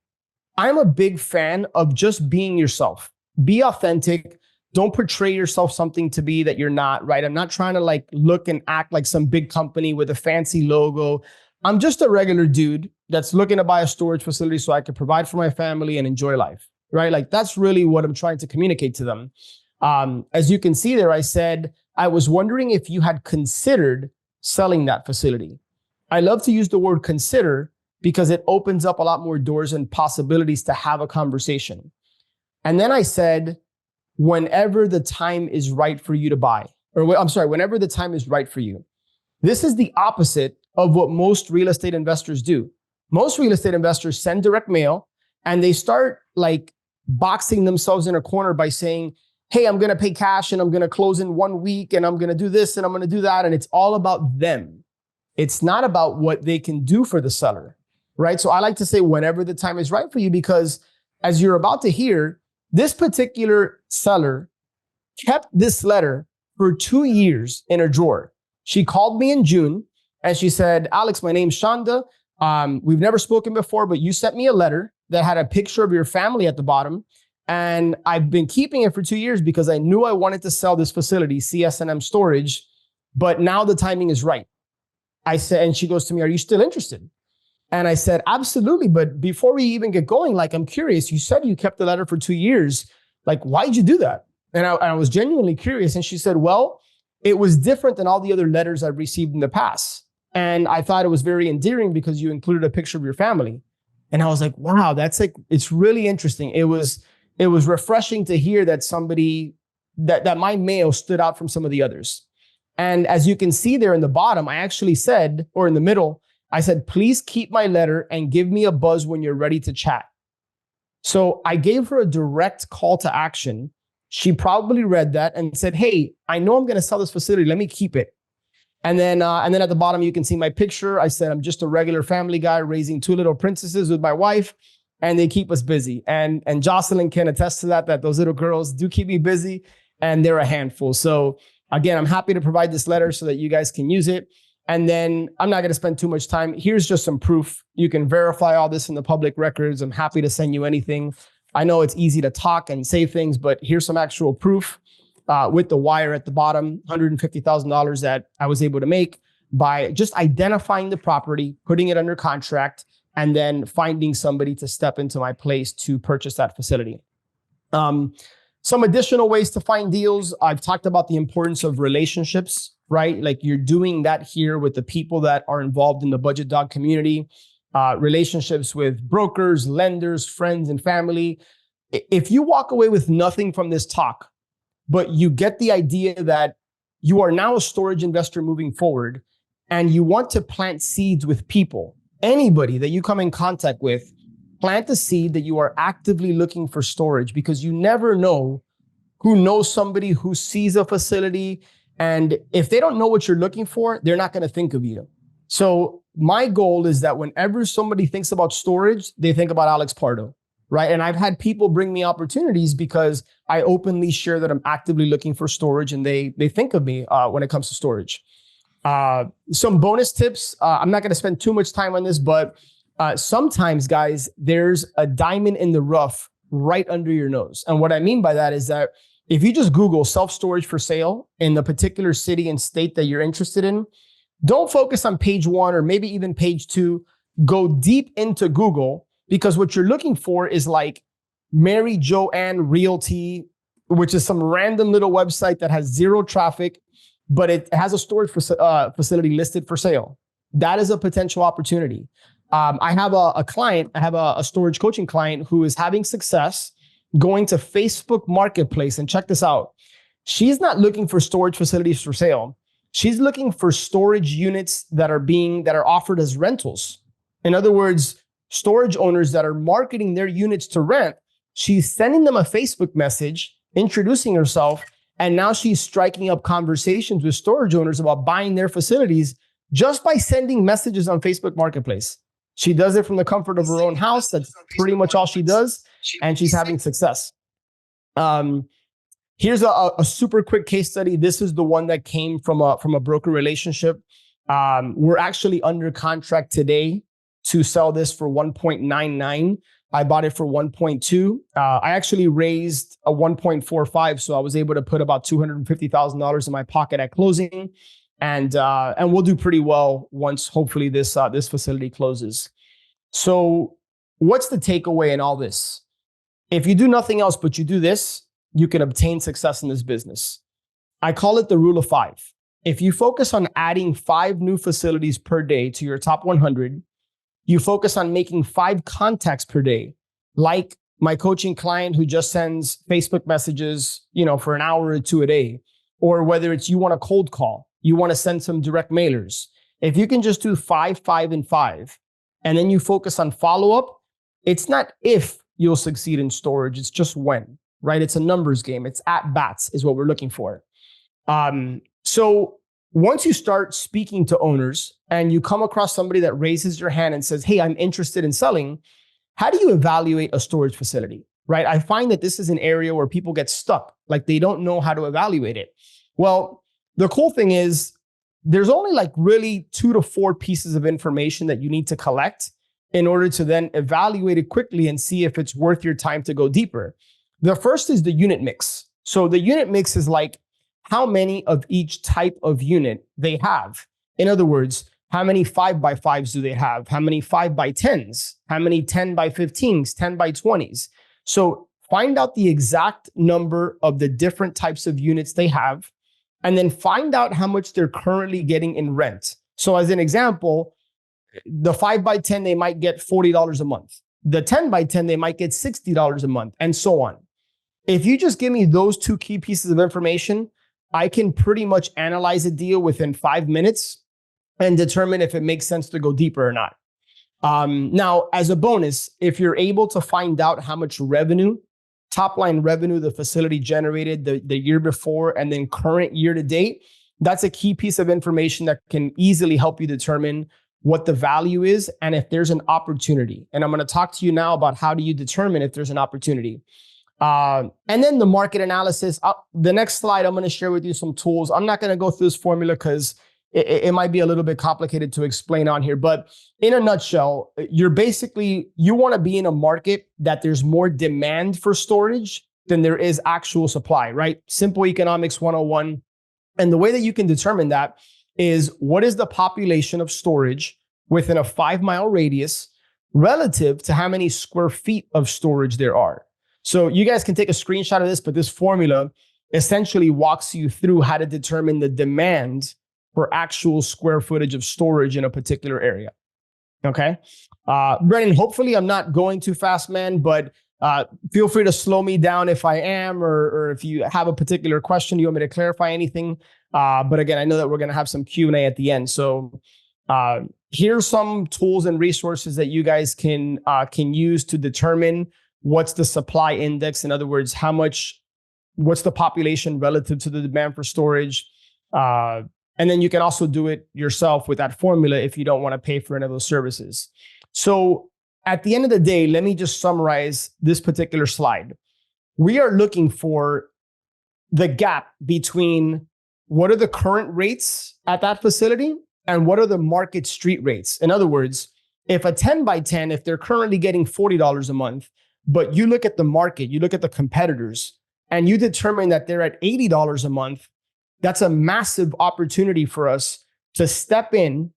Speaker 1: I'm a big fan of just being yourself. Be authentic. Don't portray yourself something to be that you're not, right? I'm not trying to like look and act like some big company with a fancy logo. I'm just a regular dude that's looking to buy a storage facility so I can provide for my family and enjoy life, right? Like that's really what I'm trying to communicate to them. As you can see there, I said, I was wondering if you had considered selling that facility. I love to use the word consider because it opens up a lot more doors and possibilities to have a conversation. And then I said, whenever the time is right for you to buy, whenever the time is right for you. This is the opposite of what most real estate investors do. Most real estate investors send direct mail and they start like boxing themselves in a corner by saying, hey, I'm going to pay cash and I'm going to close in 1 week and I'm going to do this and I'm going to do that. And it's all about them. It's not about what they can do for the seller, right? So I like to say whenever the time is right for you, because as you're about to hear, this particular seller kept this letter for 2 years in her drawer. She called me in June and she said, Alex, my name's Shonda. We've never spoken before, but you sent me a letter that had a picture of your family at the bottom. And I've been keeping it for 2 years because I knew I wanted to sell this facility, CS&M Storage, but now the timing is right. I said, and she goes to me, are you still interested? And I said, absolutely. But before we even get going, like, I'm curious, you said you kept the letter for 2 years. Like, why'd you do that? And I was genuinely curious. And she said, well, it was different than all the other letters I've received in the past. And I thought it was very endearing because you included a picture of your family. And I was like, wow, that's like, it's really interesting. It was refreshing to hear that somebody, that my mail stood out from some of the others. And as you can see there in the bottom, I actually said, or in the middle, I said, please keep my letter and give me a buzz when you're ready to chat. So I gave her a direct call to action. She probably read that and said, hey, I know I'm going to sell this facility. Let me keep it. And then at the bottom, you can see my picture. I said, I'm just a regular family guy raising 2 little princesses with my wife, and they keep us busy. And Jocelyn can attest to that those little girls do keep me busy, and they're a handful. So again, I'm happy to provide this letter so that you guys can use it. And then I'm not going to spend too much time. Here's just some proof. You can verify all this in the public records. I'm happy to send you anything. I know it's easy to talk and say things, but here's some actual proof with the wire at the bottom, $150,000 that I was able to make by just identifying the property, putting it under contract, and then finding somebody to step into my place to purchase that facility. Some additional ways to find deals. I've talked about the importance of relationships, right? Like you're doing that here with the people that are involved in the Budget Dog community, relationships with brokers, lenders, friends, and family. If you walk away with nothing from this talk, but you get the idea that you are now a storage investor moving forward and you want to plant seeds with people, anybody that you come in contact with, plant the seed that you are actively looking for storage, because you never know who knows somebody who sees a facility. And if they don't know what you're looking for, they're not going to think of you. So my goal is that whenever somebody thinks about storage, they think about Alex Pardo, right? And I've had people bring me opportunities because I openly share that I'm actively looking for storage, and they think of me when it comes to storage. Some bonus tips. I'm not going to spend too much time on this, but sometimes, guys, there's a diamond in the rough right under your nose. And what I mean by that is that if you just Google self-storage for sale in the particular city and state that you're interested in, don't focus on page 1 or maybe even page 2. Go deep into Google, because what you're looking for is like Mary Joanne Realty, which is some random little website that has 0 traffic, but it has a storage facility listed for sale. That is a potential opportunity. I have a client, I have a storage coaching client who is having success going to Facebook Marketplace. And check this out. She's not looking for storage facilities for sale. She's looking for storage units that are offered as rentals. In other words, storage owners that are marketing their units to rent. She's sending them a Facebook message, introducing herself, and now she's striking up conversations with storage owners about buying their facilities just by sending messages on Facebook Marketplace. She does it from the comfort of her own house. That's pretty much all she does. And she's having success. Here's a super quick case study. This is the one that came from a broker relationship. We're actually under contract today to sell this for 1.99. I bought it for 1.2. I actually raised a 1.45. So I was able to put about $250,000 in my pocket at closing. And we'll do pretty well once hopefully this facility closes. So what's the takeaway in all this? If you do nothing else but you do this, you can obtain success in this business. I call it the rule of 5. If you focus on adding 5 new facilities per day to your top 100, You focus on making 5 contacts per day, like my coaching client who just sends Facebook messages, for an hour or 2 a day, or whether it's you want a cold call, you want to send some direct mailers. If you can just do 5, 5, and 5, and then you focus on follow-up, it's not if you'll succeed in storage, it's just when, right? It's a numbers game. It's at bats is what we're looking for. So once you start speaking to owners and you come across somebody that raises your hand and says, hey, I'm interested in selling, how do you evaluate a storage facility, right? I find that this is an area where people get stuck, like they don't know how to evaluate it. Well, the cool thing is there's only like really 2 to 4 pieces of information that you need to collect in order to then evaluate it quickly and see if it's worth your time to go deeper. The first is the unit mix. So the unit mix is like how many of each type of unit they have. In other words, how many 5x5s do they have? How many 5x10s? How many 10x15s, 10x20s? So find out the exact number of the different types of units they have, and then find out how much they're currently getting in rent. So as an example, the 5x10, they might get $40 a month. The 10x10, they might get $60 a month, and so on. If you just give me those 2 key pieces of information, I can pretty much analyze a deal within 5 minutes and determine if it makes sense to go deeper or not. Now, as a bonus, if you're able to find out how much revenue, top line revenue the facility generated the year before and then current year to date, that's a key piece of information that can easily help you determine what the value is and if there's an opportunity. And I'm going to talk to you now about how do you determine if there's an opportunity. And then the market analysis. The next slide, I'm going to share with you some tools. I'm not going to go through this formula because it might be a little bit complicated to explain on here. But in a nutshell, you want to be in a market that there's more demand for storage than there is actual supply, right? Simple economics 101. And the way that you can determine that is what is the population of storage within a 5-mile radius relative to how many square feet of storage there are. So you guys can take a screenshot of this, but this formula essentially walks you through how to determine the demand for actual square footage of storage in a particular area. Okay. Brennan, hopefully I'm not going too fast, man, but feel free to slow me down if I am, or if you have a particular question, you want me to clarify anything. But again, I know that we're going to have some Q&A at the end. So here's some tools and resources that you guys can use to determine what's the supply index. In other words, what's the population relative to the demand for storage. And then you can also do it yourself with that formula if you don't want to pay for any of those services. So at the end of the day, let me just summarize this particular slide. We are looking for the gap between what are the current rates at that facility and what are the market street rates. In other words, if a 10x10, if they're currently getting $40 a month, but you look at the market, you look at the competitors, and you determine that they're at $80 a month, that's a massive opportunity for us to step in,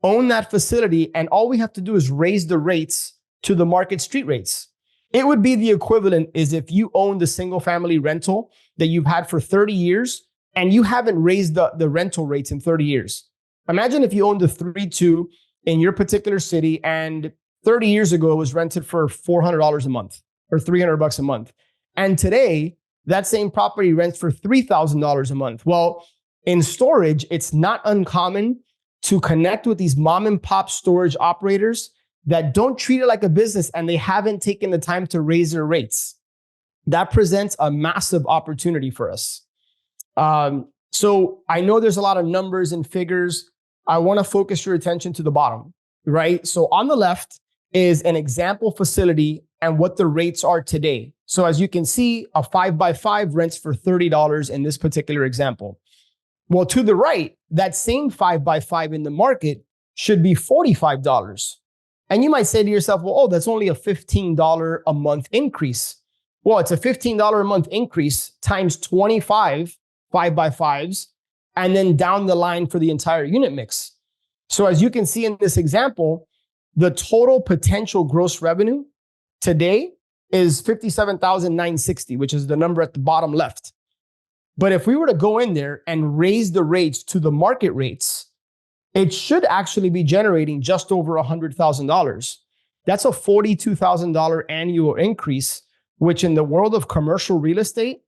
Speaker 1: own that facility, and all we have to do is raise the rates to the market street rates. It would be the equivalent is if you owned a single family rental that you've had for 30 years and you haven't raised the rental rates in 30 years. Imagine if you owned a 3-2 in your particular city and 30 years ago it was rented for $400 a month or $300 a month. And today that same property rents for $3,000 a month. Well, in storage, it's not uncommon to connect with these mom and pop storage operators that don't treat it like a business and they haven't taken the time to raise their rates. That presents a massive opportunity for us. So I know there's a lot of numbers and figures. I want to focus your attention to the bottom, right? So on the left is an example facility and what the rates are today. So as you can see, a 5x5 rents for $30 in this particular example. Well, to the right, that same 5x5 in the market should be $45. And you might say to yourself, well, oh, that's only a $15 a month increase. Well, it's a $15 a month increase times 25 5x5s, and then down the line for the entire unit mix. So as you can see in this example, the total potential gross revenue today is $57,960, which is the number at the bottom left. But if we were to go in there and raise the rates to the market rates, it should actually be generating just over $100,000. That's a $42,000 annual increase, which in the world of commercial real estate,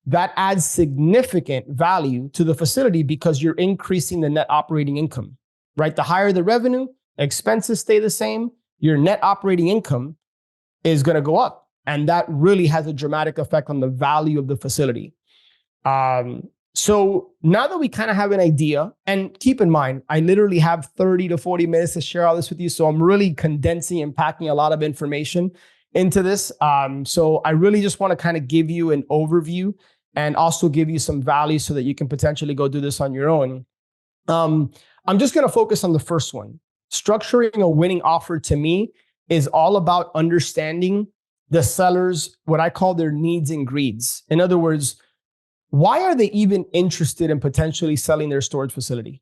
Speaker 1: that adds significant value to the facility because you're increasing the net operating income, right? The higher the revenue, expenses stay the same, your net operating income is going to go up. And that really has a dramatic effect on the value of the facility. So now that we kind of have an idea, and keep in mind, I literally have 30 to 40 minutes to share all this with you. So I'm really condensing and packing a lot of information into this. So I really just want to kind of give you an overview and also give you some value so that you can potentially go do this on your own. I'm just going to focus on the first one. Structuring a winning offer to me is all about understanding the seller's, what I call their needs and greeds. In other words, why are they even interested in potentially selling their storage facility,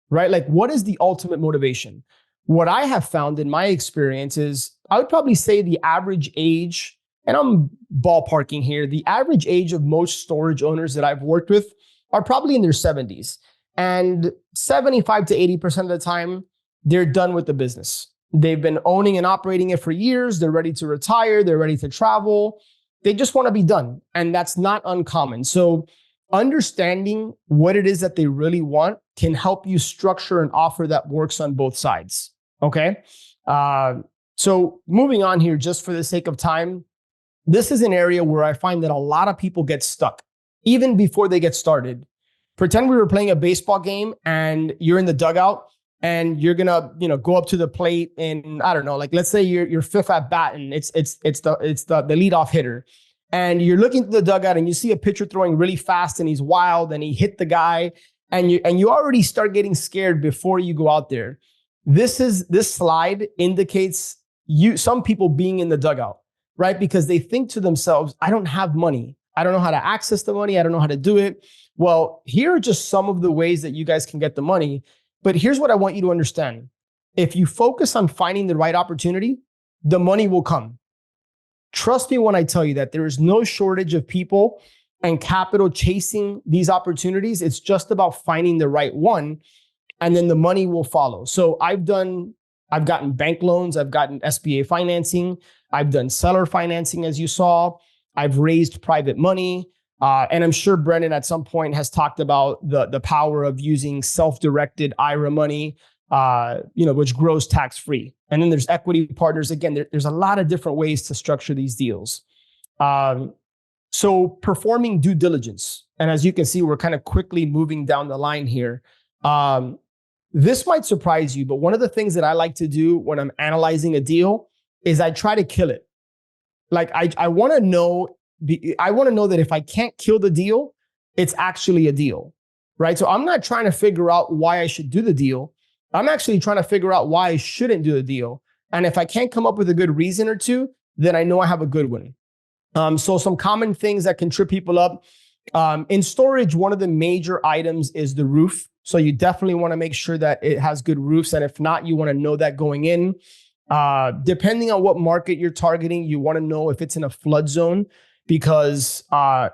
Speaker 1: right? Like, what is the ultimate motivation? What I have found in my experience is, I would probably say the average age, and I'm ballparking here, the average age of most storage owners that I've worked with are probably in their 70s. And 75 to 80% of the time, they're done with the business. They've been owning and operating it for years. They're ready to retire. They're ready to travel. They just want to be done. And that's not uncommon. So understanding what it is that they really want can help you structure an offer that works on both sides. Okay. So moving on here, just for the sake of time, this is an area where I find that a lot of people get stuck even before they get started. Pretend we were playing a baseball game and you're in the dugout and you're gonna, go up to the plate and I don't know, like let's say you're fifth at bat and it's the leadoff hitter, and you're looking to the dugout and you see a pitcher throwing really fast and he's wild and he hit the guy, and you already start getting scared before you go out there. This slide indicates some people being in the dugout, right? Because they think to themselves, I don't have money. I don't know how to access the money. I don't know how to do it. Well, here are just some of the ways that you guys can get the money. But here's what I want you to understand. If you focus on finding the right opportunity, the money will come. Trust me when I tell you that there is no shortage of people and capital chasing these opportunities. It's just about finding the right one, and then the money will follow. So I've gotten bank loans. I've gotten SBA financing. I've done seller financing, as you saw. I've raised private money. And I'm sure Brendan at some point has talked about the power of using self-directed IRA money, which grows tax-free. And then there's equity partners. Again, there's a lot of different ways to structure these deals. So performing due diligence. And as you can see, we're kind of quickly moving down the line here. This might surprise you, but one of the things that I like to do when I'm analyzing a deal is I try to kill it. Like I want to know that if I can't kill the deal, it's actually a deal, right? So I'm not trying to figure out why I should do the deal. I'm actually trying to figure out why I shouldn't do the deal. And if I can't come up with a good reason or two, then I know I have a good one. So some common things that can trip people up. In storage, one of the major items is the roof. So you definitely want to make sure that it has good roofs. And if not, you want to know that going in. Depending on what market you're targeting, you want to know if it's in a flood zone, because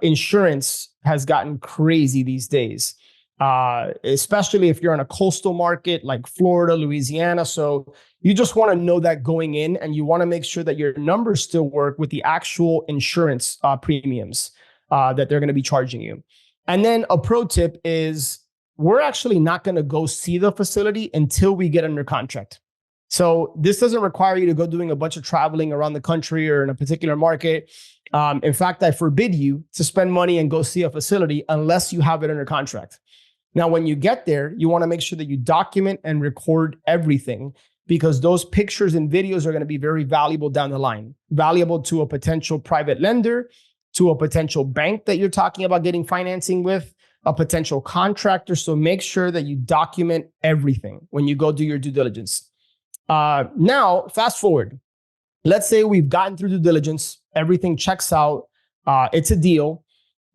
Speaker 1: insurance has gotten crazy these days, especially if you're in a coastal market like Florida, Louisiana. So you just want to know that going in, and you want to make sure that your numbers still work with the actual insurance premiums that they're going to be charging you. And then a pro tip is, we're actually not going to go see the facility until we get under contract. So this doesn't require you to go doing a bunch of traveling around the country or in a particular market. In fact, I forbid you to spend money and go see a facility unless you have it under contract. Now, when you get there, you want to make sure that you document and record everything, because those pictures and videos are going to be very valuable down the line, valuable to a potential private lender, to a potential bank that you're talking about getting financing with, a potential contractor. So make sure that you document everything when you go do your due diligence. Now, fast forward. Let's say we've gotten through due diligence. Everything checks out. It's a deal.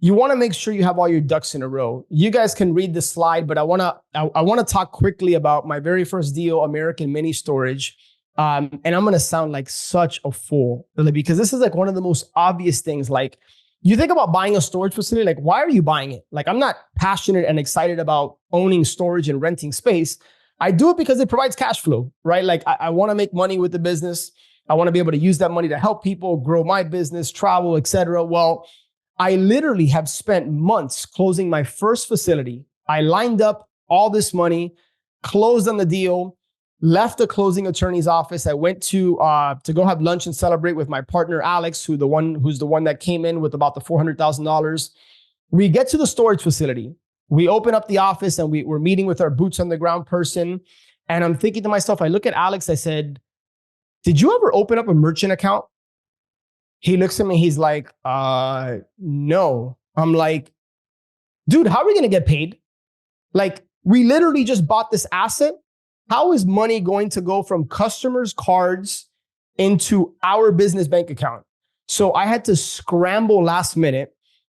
Speaker 1: You want to make sure you have all your ducks in a row. You guys can read the slide, but I want to talk quickly about my very first deal, American Mini Storage. And I'm going to sound like such a fool, really, because this is like one of the most obvious things. Like, you think about buying a storage facility, like, why are you buying it? Like, I'm not passionate and excited about owning storage and renting space. I do it because it provides cash flow, right? Like I want to make money with the business. I want to be able to use that money to help people grow my business, travel, etc. Well, I literally have spent months closing my first facility. I lined up all this money, closed on the deal, left the closing attorney's office. I went to go have lunch and celebrate with my partner Alex, who's the one that came in with about the $400,000. We get to the storage facility. We open up the office and we're meeting with our boots on the ground person. And I'm thinking to myself, I look at Alex, I said, did you ever open up a merchant account? He looks at me, he's like, no. I'm like, dude, how are we going to get paid? Like, we literally just bought this asset. How is money going to go from customers' cards into our business bank account? So I had to scramble last minute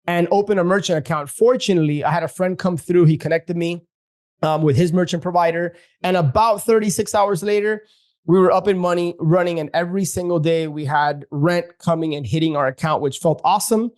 Speaker 1: and open a merchant account. Fortunately, I had a friend come through. He connected me with his merchant provider. And about 36 hours later, we were up in money running. And every single day we had rent coming and hitting our account, which felt awesome.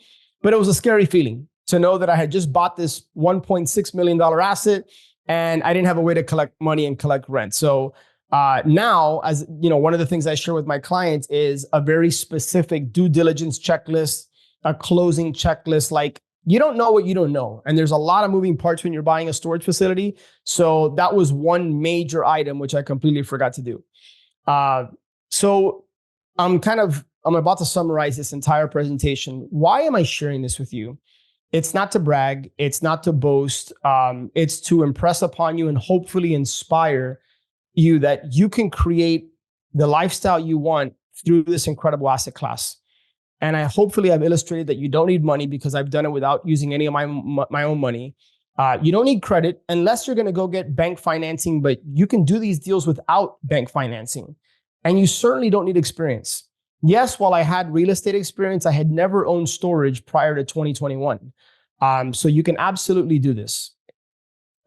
Speaker 1: But it was a scary feeling to know that I had just bought this $1.6 million asset and I didn't have a way to collect money and collect rent. So now, as you know, one of the things I share with my clients is a very specific due diligence checklist, a closing checklist. Like, you don't know what you don't know. And there's a lot of moving parts when you're buying a storage facility. So that was one major item, which I completely forgot to do. So I'm about to summarize this entire presentation. Why am I sharing this with you? It's not to brag. It's not to boast. It's to impress upon you and hopefully inspire you that you can create the lifestyle you want through this incredible asset class. And hopefully I've illustrated that you don't need money because I've done it without using any of my own money. You don't need credit unless you're going to go get bank financing, but you can do these deals without bank financing. And you certainly don't need experience. Yes, while I had real estate experience, I had never owned storage prior to 2021. So you can absolutely do this.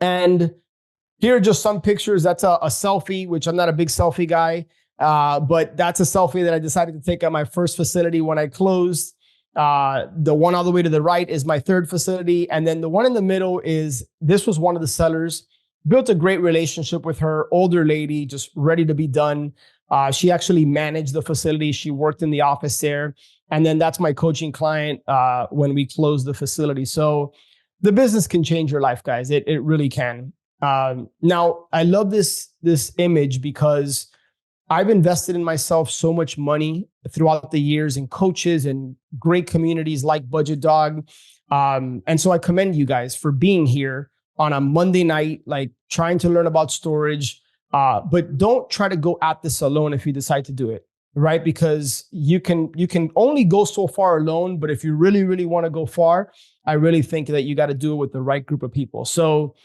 Speaker 1: And here are just some pictures. That's a selfie, which I'm not a big selfie guy, but that's a selfie that I decided to take at my first facility when I closed. The one all the way to the right is my third facility. And then the one in the middle this was one of the sellers. Built a great relationship with her, older lady, just ready to be done. She actually managed the facility. She worked in the office there. And then that's my coaching client when we closed the facility. So the business can change your life, guys. It really can. Now, I love this image because I've invested in myself so much money throughout the years in coaches and great communities like Budget Dog. And so I commend you guys for being here on a Monday night, like trying to learn about storage. But don't try to go at this alone if you decide to do it, right? Because you can only go so far alone. But if you really, really want to go far, I really think that you got to do it with the right group of people. So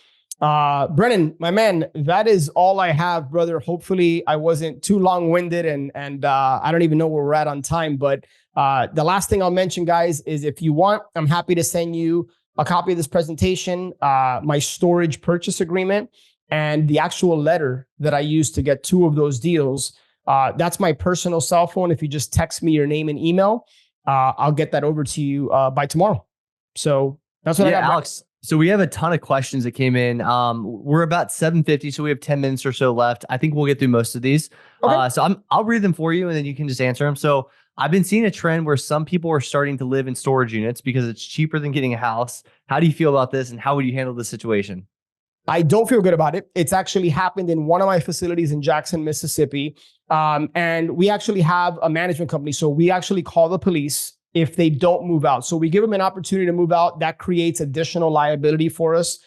Speaker 1: Brennan, my man, that is all I have, brother. Hopefully I wasn't too long-winded and I don't even know where we're at on time, but the last thing I'll mention, guys, is if you want, I'm happy to send you a copy of this presentation, my storage purchase agreement, and the actual letter that I used to get 2 of those deals. That's my personal cell phone. If you just text me your name and email, I'll get that over to you by tomorrow. So that's what I got,
Speaker 3: Alex. So we have a ton of questions that came in. We're about 7:50, so we have 10 minutes or so left. I think we'll get through most of these. Okay. So I'll read them for you, and then you can just answer them. So I've been seeing a trend where some people are starting to live in storage units because it's cheaper than getting a house. How do you feel about this, and how would you handle this situation?
Speaker 1: I don't feel good about it. It's actually happened in one of my facilities in Jackson, Mississippi. And we actually have a management company. So we actually call the police if they don't move out. So we give them an opportunity to move out. That creates additional liability for us.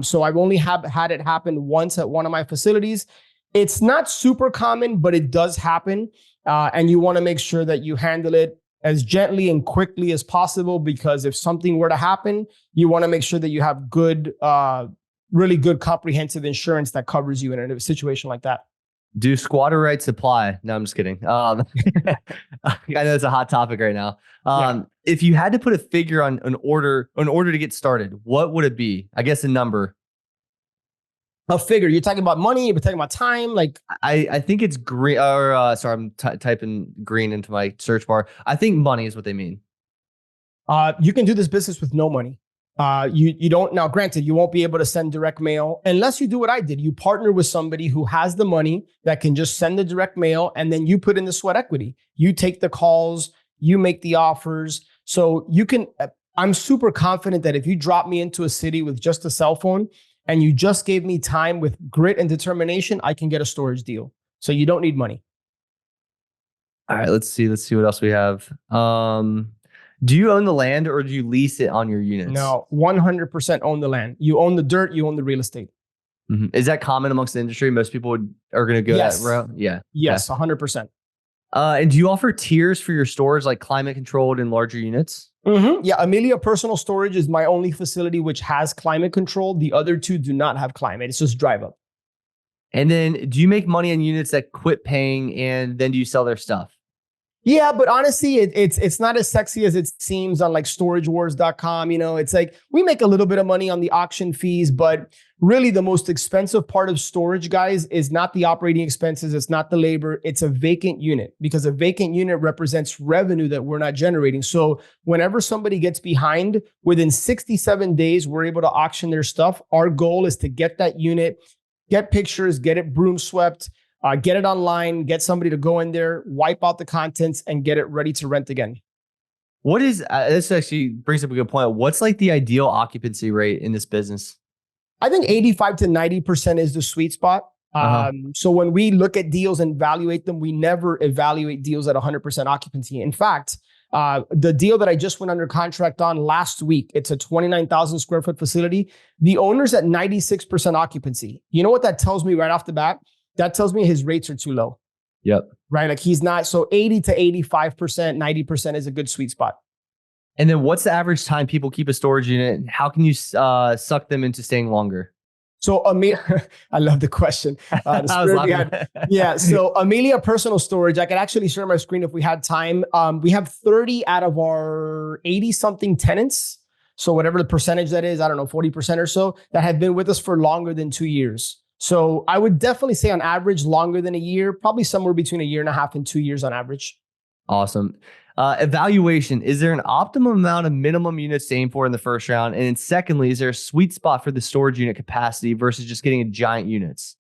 Speaker 1: So I've only had it happen once at one of my facilities. It's not super common, but it does happen. And you want to make sure that you handle it as gently and quickly as possible, because if something were to happen, you want to make sure that you have good, really good comprehensive insurance that covers you in a situation like that.
Speaker 3: Do squatter rights apply? No, I'm just kidding. I know it's a hot topic right now. If you had to put a figure on an order to get started, what would it be? I guess a number.
Speaker 1: A figure. You're talking about money. You're talking about time. Like
Speaker 3: I think it's green. Or sorry, I'm typing green into my search bar. I think money is what they mean.
Speaker 1: You can do this business with no money. You don't now. Granted, you won't be able to send direct mail unless you do what I did. You partner with somebody who has the money that can just send the direct mail, and then you put in the sweat equity. You take the calls, you make the offers, so you can. I'm super confident that if you drop me into a city with just a cell phone and you just gave me time with grit and determination, I can get a storage deal. So you don't need money.
Speaker 3: All right, let's see what else we have. Do you own the land or do you lease it on your units?
Speaker 1: No, 100% own the land. You own the dirt, you own the real estate.
Speaker 3: Mm-hmm. Is that common amongst the industry? Most people are going to go that route? Yeah.
Speaker 1: Yes, 100%.
Speaker 3: And do you offer tiers for your stores, like climate controlled and larger units?
Speaker 1: Mm-hmm. Yeah, Amelia Personal Storage is my only facility which has climate control. The other two do not have climate. It's just drive up.
Speaker 3: And then do you make money on units that quit paying and then do you sell their stuff?
Speaker 1: Yeah, but honestly, it's not as sexy as it seems on like storagewars.com. You know, it's like we make a little bit of money on the auction fees, but really the most expensive part of storage, guys, is not the operating expenses. It's not the labor. It's a vacant unit, because a vacant unit represents revenue that we're not generating. So whenever somebody gets behind, within 67 days, we're able to auction their stuff. Our goal is to get that unit, get pictures, get it broom swept, get it online, get somebody to go in there, wipe out the contents, and get it ready to rent again.
Speaker 3: What is, this actually brings up a good point. What's like the ideal occupancy rate in this business?
Speaker 1: I think 85 to 90% is the sweet spot. So when we look at deals and evaluate them, we never evaluate deals at 100% occupancy. In fact, the deal that I just went under contract on last week, it's a 29,000 square foot facility. The owner's at 96% occupancy. You know what that tells me right off the bat? That tells me his rates are too low.
Speaker 3: Yep.
Speaker 1: Right? Like he's not, so 80 to 85%, 90% is a good sweet spot.
Speaker 3: And then what's the average time people keep a storage unit? And how can you suck them into staying longer?
Speaker 1: So I love the question. Yeah. So Amelia Personal Storage, I could actually share my screen if we had time. We have 30 out of our 80 something tenants. So whatever the percentage that is, I don't know, 40% or so, that have been with us for longer than 2 years. So I would definitely say on average longer than a year, probably somewhere between a year and a half and 2 years on average.
Speaker 3: Awesome. Evaluation. Is there an optimum amount of minimum units to aim for in the first round? And then secondly, is there a sweet spot for the storage unit capacity versus just getting a giant units?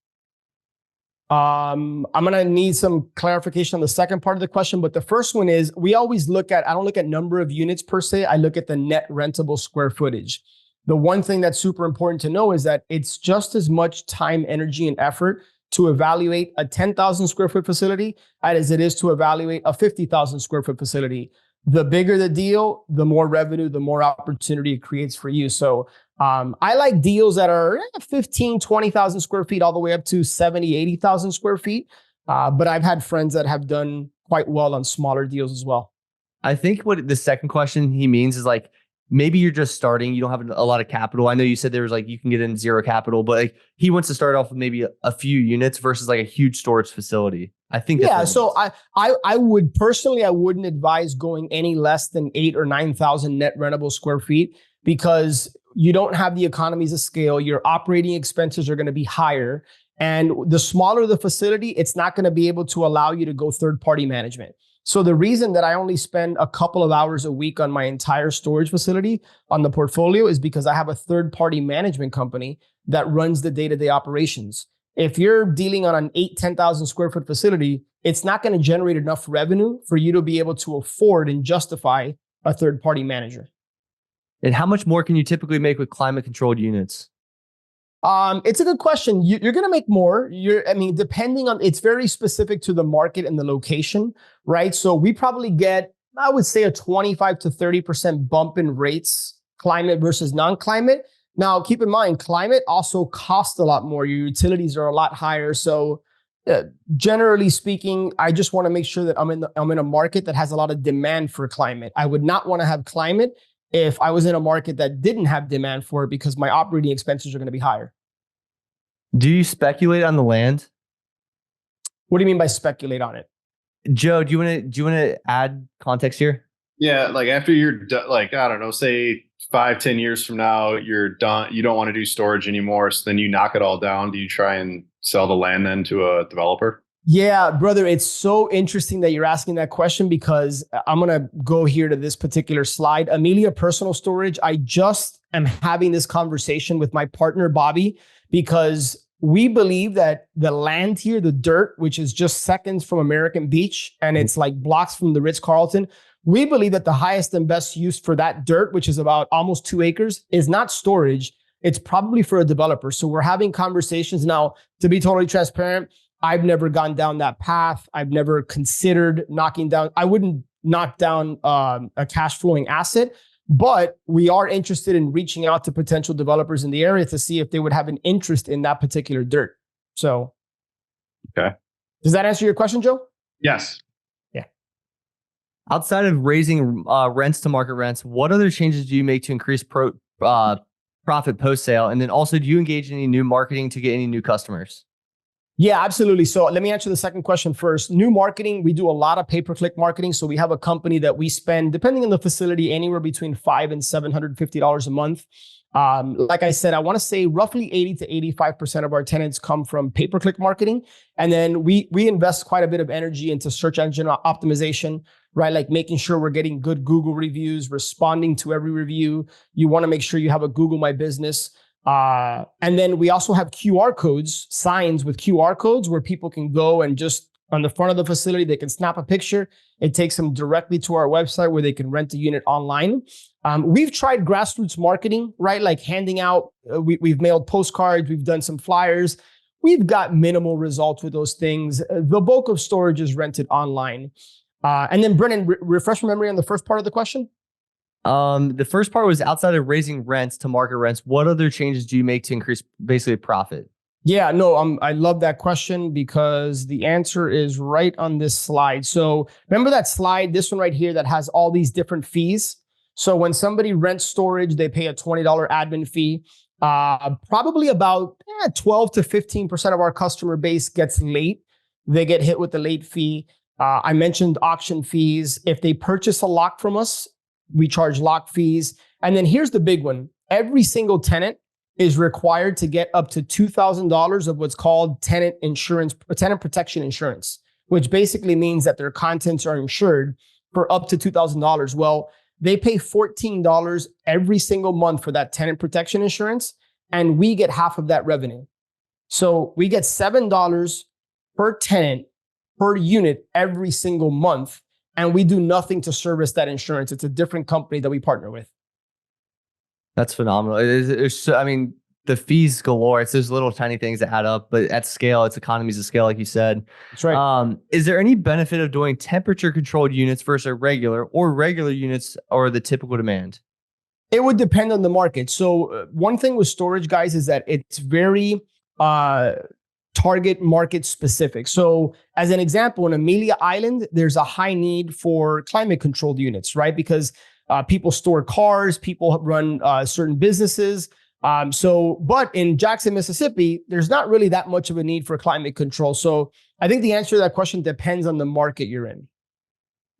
Speaker 1: I'm going to need some clarification on the second part of the question, but the first one is I don't look at number of units per se. I look at the net rentable square footage. The one thing that's super important to know is that it's just as much time, energy, and effort to evaluate a 10,000 square foot facility as it is to evaluate a 50,000 square foot facility. The bigger the deal, the more revenue, the more opportunity it creates for you. So I like deals that are 15, 20,000 square feet all the way up to 70, 80,000 square feet. But I've had friends that have done quite well on smaller deals as well.
Speaker 3: I think what the second question he means is like, maybe you're just starting, you don't have a lot of capital. I know you said there was like, you can get in zero capital, but like he wants to start off with maybe a few units versus like a huge storage facility. I think.
Speaker 1: Yeah. So I would personally, I wouldn't advise going any less than 8,000 or 9,000 net rentable square feet, because you don't have the economies of scale. Your operating expenses are going to be higher. And the smaller the facility, it's not going to be able to allow you to go third-party management. So the reason that I only spend a couple of hours a week on my entire storage facility on the portfolio is because I have a third-party management company that runs the day-to-day operations. If you're dealing on an 10,000 square foot facility, it's not going to generate enough revenue for you to be able to afford and justify a third-party manager.
Speaker 3: And how much more can you typically make with climate-controlled units?
Speaker 1: It's a good question. You're going to make more. Depending on, it's very specific to the market and the location, right? So we probably get, I would say, a 25 to 30% bump in rates, climate versus non-climate. Now, keep in mind, climate also costs a lot more. Your utilities are a lot higher. So generally speaking, I just want to make sure that I'm in a market that has a lot of demand for climate. I would not want to have climate if I was in a market that didn't have demand for it, because my operating expenses are going to be higher.
Speaker 3: Do you speculate on the land?
Speaker 1: What do you mean by speculate on it?
Speaker 3: Joe, do you want to add context here?
Speaker 4: Yeah, like after you're done, like, I don't know, say 5-10 years from now, you're done, you don't want to do storage anymore, so then you knock it all down. Do you try and sell the land then to a developer?
Speaker 1: Yeah, brother, it's so interesting that you're asking that question because I'm going to go here to this particular slide. Amelia Personal Storage. I just am having this conversation with my partner, Bobby, because we believe that the land here, the dirt, which is just seconds from American Beach, and it's like blocks from the Ritz-Carlton, we believe that the highest and best use for that dirt, which is about almost 2 acres, is not storage. It's probably for a developer. So we're having conversations now. To be totally transparent, I've never gone down that path. I've never considered knocking down. I wouldn't knock down a cash flowing asset, but we are interested in reaching out to potential developers in the area to see if they would have an interest in that particular dirt. So,
Speaker 4: okay.
Speaker 1: Does that answer your question, Joe?
Speaker 4: Yes.
Speaker 1: Yeah.
Speaker 3: Outside of raising rents to market rents, what other changes do you make to increase profit post sale? And then also, do you engage in any new marketing to get any new customers?
Speaker 1: Yeah, absolutely. So let me answer the second question first. New marketing, we do a lot of pay-per-click marketing. So we have a company that we spend, depending on the facility, anywhere between $500 and $750 a month. Like I said, I want to say roughly 80 to 85% of our tenants come from pay-per-click marketing. And then we invest quite a bit of energy into search engine optimization, right? Like making sure we're getting good Google reviews, responding to every review. You want to make sure you have a Google My Business. And then we also have QR codes, signs with QR codes where people can go and just on the front of the facility, they can snap a picture. It takes them directly to our website where they can rent a unit online. We've tried grassroots marketing, right? Like handing out, we've mailed postcards, we've done some flyers. We've got minimal results with those things. The bulk of storage is rented online. And then Brennan, refresh my memory on the first part of the question.
Speaker 3: The first part was outside of raising rents to market rents, what other changes do you make to increase basically profit?
Speaker 1: Yeah, no, I love that question because the answer is right on this slide. So remember that slide, this one right here that has all these different fees. So when somebody rents storage, they pay a $20 admin fee. Probably about 12 to 15% of our customer base gets late. They get hit with the late fee. I mentioned auction fees. If they purchase a lock from us, we charge lock fees. And then here's the big one. Every single tenant is required to get up to $2,000 of what's called tenant protection insurance, which basically means that their contents are insured for up to $2,000. Well, they pay $14 every single month for that tenant protection insurance, and we get half of that revenue. So we get $7 per tenant per unit every single month. And we do nothing to service that insurance. It's a different company that we partner with.
Speaker 3: That's phenomenal. The fees galore. It's those little tiny things that add up, but at scale, it's economies of scale, like you said.
Speaker 1: That's right.
Speaker 3: Is there any benefit of doing temperature controlled units versus regular units or the typical demand?
Speaker 1: It would depend on the market. So one thing with storage, guys, is that it's very target market specific. So as an example, in Amelia Island, there's a high need for climate controlled units, right? Because people store cars, people run certain businesses. But in Jackson, Mississippi, there's not really that much of a need for climate control. So I think the answer to that question depends on the market you're in.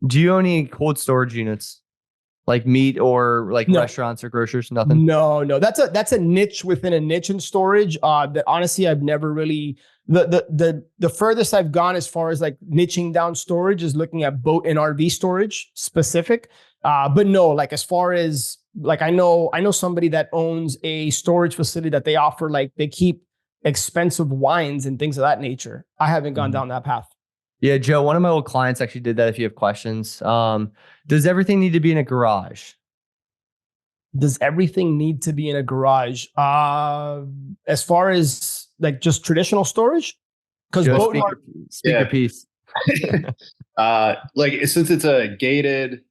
Speaker 3: Do you own any cold storage units? Like meat or like restaurants or grocers? Nothing?
Speaker 1: No. That's a niche within a niche in storage that honestly I've never really, the furthest I've gone as far as like niching down storage is looking at boat and RV storage specific. But no, like as far as like I know somebody that owns a storage facility that they offer, like they keep expensive wines and things of that nature. I haven't gone down that path.
Speaker 3: Yeah, Joe, one of my old clients actually did that if you have questions. Does everything need to be in a garage?
Speaker 1: Does everything need to be in a garage? As far as like just traditional storage? Because boat
Speaker 3: speaker piece.
Speaker 4: Like since it's a gated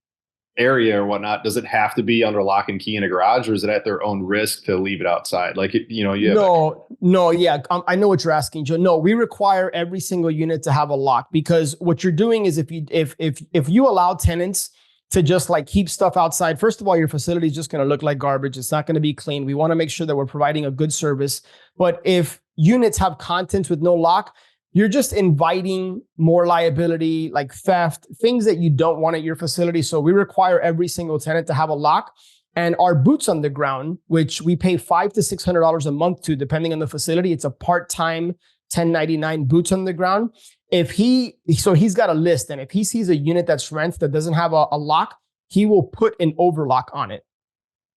Speaker 4: area or whatnot, does it have to be under lock and key in a garage, or is it at their own risk to leave it outside? Like, you have
Speaker 1: yeah. I know what you're asking, Joe. No, we require every single unit to have a lock, because what you're doing is if you allow tenants to just like keep stuff outside, first of all, your facility is just going to look like garbage. It's not going to be clean. We want to make sure that we're providing a good service. But if units have contents with no lock, you're just inviting more liability, like theft, things that you don't want at your facility. So we require every single tenant to have a lock. And our boots on the ground, which we pay $500 to $600 a month to, depending on the facility, it's a part-time 1099 boots on the ground. So he's got a list, and if he sees a unit that's rent that doesn't have a lock, he will put an overlock on it,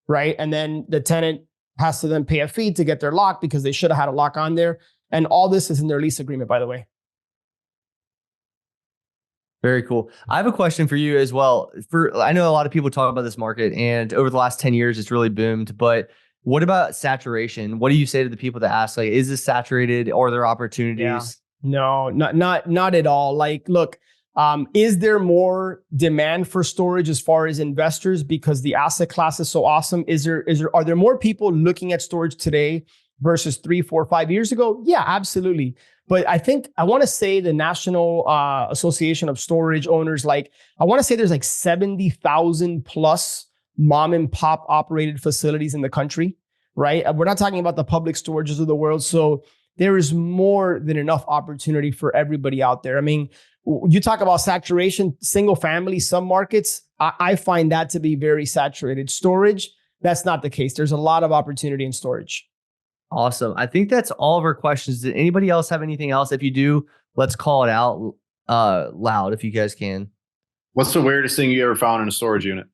Speaker 1: right? And then the tenant has to then pay a fee to get their lock because they should have had a lock on there. And all this is in their lease agreement, by the way.
Speaker 3: Very cool. I have a question for you as well. I know a lot of people talk about this market, and over the last 10 years, it's really boomed. But what about saturation? What do you say to the people that ask, like, is this saturated? Are there opportunities?
Speaker 1: Yeah. No, not at all. Like, look, is there more demand for storage as far as investors because the asset class is so awesome? Are there more people looking at storage today versus 3, 4, 5 years ago? Yeah, absolutely. But I want to say the National Association of Storage Owners, I want to say there's 70,000 plus mom and pop operated facilities in the country, right? We're not talking about the public storages of the world. So there is more than enough opportunity for everybody out there. I mean, you talk about saturation, single family, some markets, I find that to be very saturated. Storage, that's not the case. There's a lot of opportunity in storage.
Speaker 3: Awesome. I think that's all of our questions. Did anybody else have anything else? If you do, let's call it out loud if you guys can.
Speaker 4: What's the weirdest thing you ever found in a storage unit?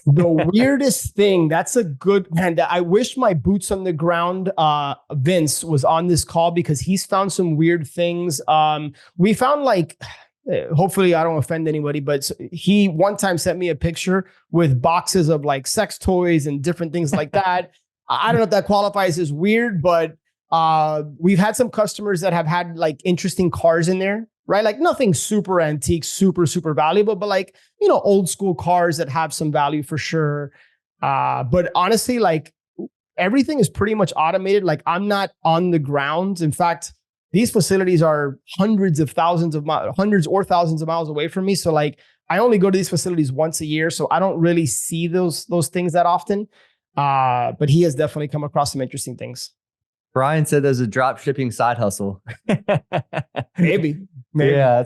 Speaker 1: The weirdest thing, that's a good man. I wish my boots on the ground Vince was on this call because he's found some weird things. We found hopefully I don't offend anybody, but he one time sent me a picture with boxes of sex toys and different things like that. I don't know if that qualifies as weird, but we've had some customers that have had interesting cars in there, right? Nothing super antique, super valuable, but old school cars that have some value for sure. But honestly, everything is pretty much automated. I'm not on the ground. In fact, these facilities are hundreds or thousands of miles away from me. So I only go to these facilities once a year. So I don't really see those things that often. But he has definitely come across some interesting things.
Speaker 3: Brian said there's a drop shipping side hustle.
Speaker 1: Maybe.
Speaker 3: Yeah,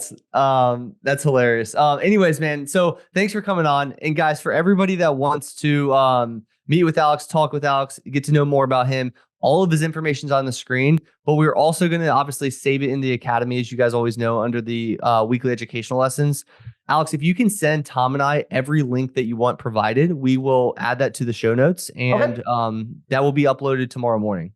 Speaker 3: that's hilarious. Anyways, man, so thanks for coming on. And guys, for everybody that wants to meet with Alex, talk with Alex, get to know more about him, all of his information's on the screen, but we're also going to obviously save it in the academy, as you guys always know, under the weekly educational lessons. Alex, if you can send Tom and I every link that you want provided, we will add that to the show notes, and that will be uploaded tomorrow morning.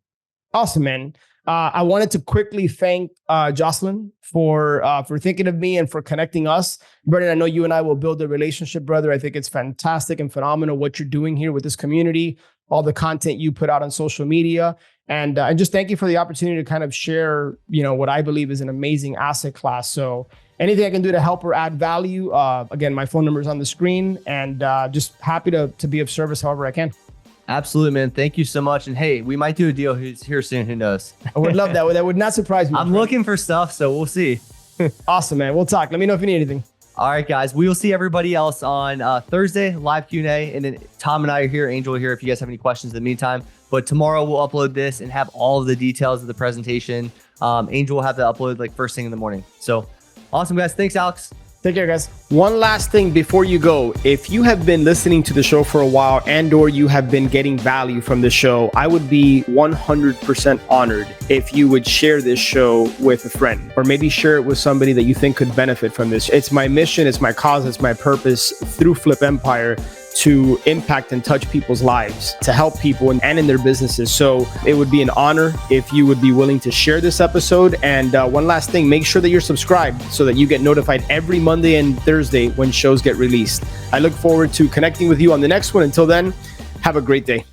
Speaker 1: Awesome, man. I wanted to quickly thank Jocelyn for thinking of me and for connecting us. Brendan, I know you and I will build a relationship, brother. I think it's fantastic and phenomenal what you're doing here with this community, all the content you put out on social media. And just thank you for the opportunity to kind of share, what I believe is an amazing asset class. So anything I can do to help or add value, again, my phone number is on the screen, and just happy to be of service however I can.
Speaker 3: Absolutely, man. Thank you so much. And hey, we might do a deal here soon. Who knows?
Speaker 1: I would love that. That would not surprise me.
Speaker 3: I'm looking for stuff, so we'll see.
Speaker 1: Awesome, man. We'll talk. Let me know if you need anything.
Speaker 3: All right, guys. We will see everybody else on Thursday, live Q&A. And then Tom and I are here. Angel here if you guys have any questions in the meantime. But tomorrow we'll upload this and have all of the details of the presentation. Angel will have that uploaded first thing in the morning. So awesome, guys. Thanks, Alex.
Speaker 1: Take care, guys. One last thing before you go. If you have been listening to the show for a while or you have been getting value from the show, I would be 100% honored if you would share this show with a friend, or maybe share it with somebody that you think could benefit from this. It's my mission, it's my cause, it's my purpose through Flip Empire to impact and touch people's lives, to help people and in their businesses. So it would be an honor if you would be willing to share this episode. And one last thing, make sure that you're subscribed so that you get notified every Monday and Thursday when shows get released. I look forward to connecting with you on the next one. Until then, have a great day.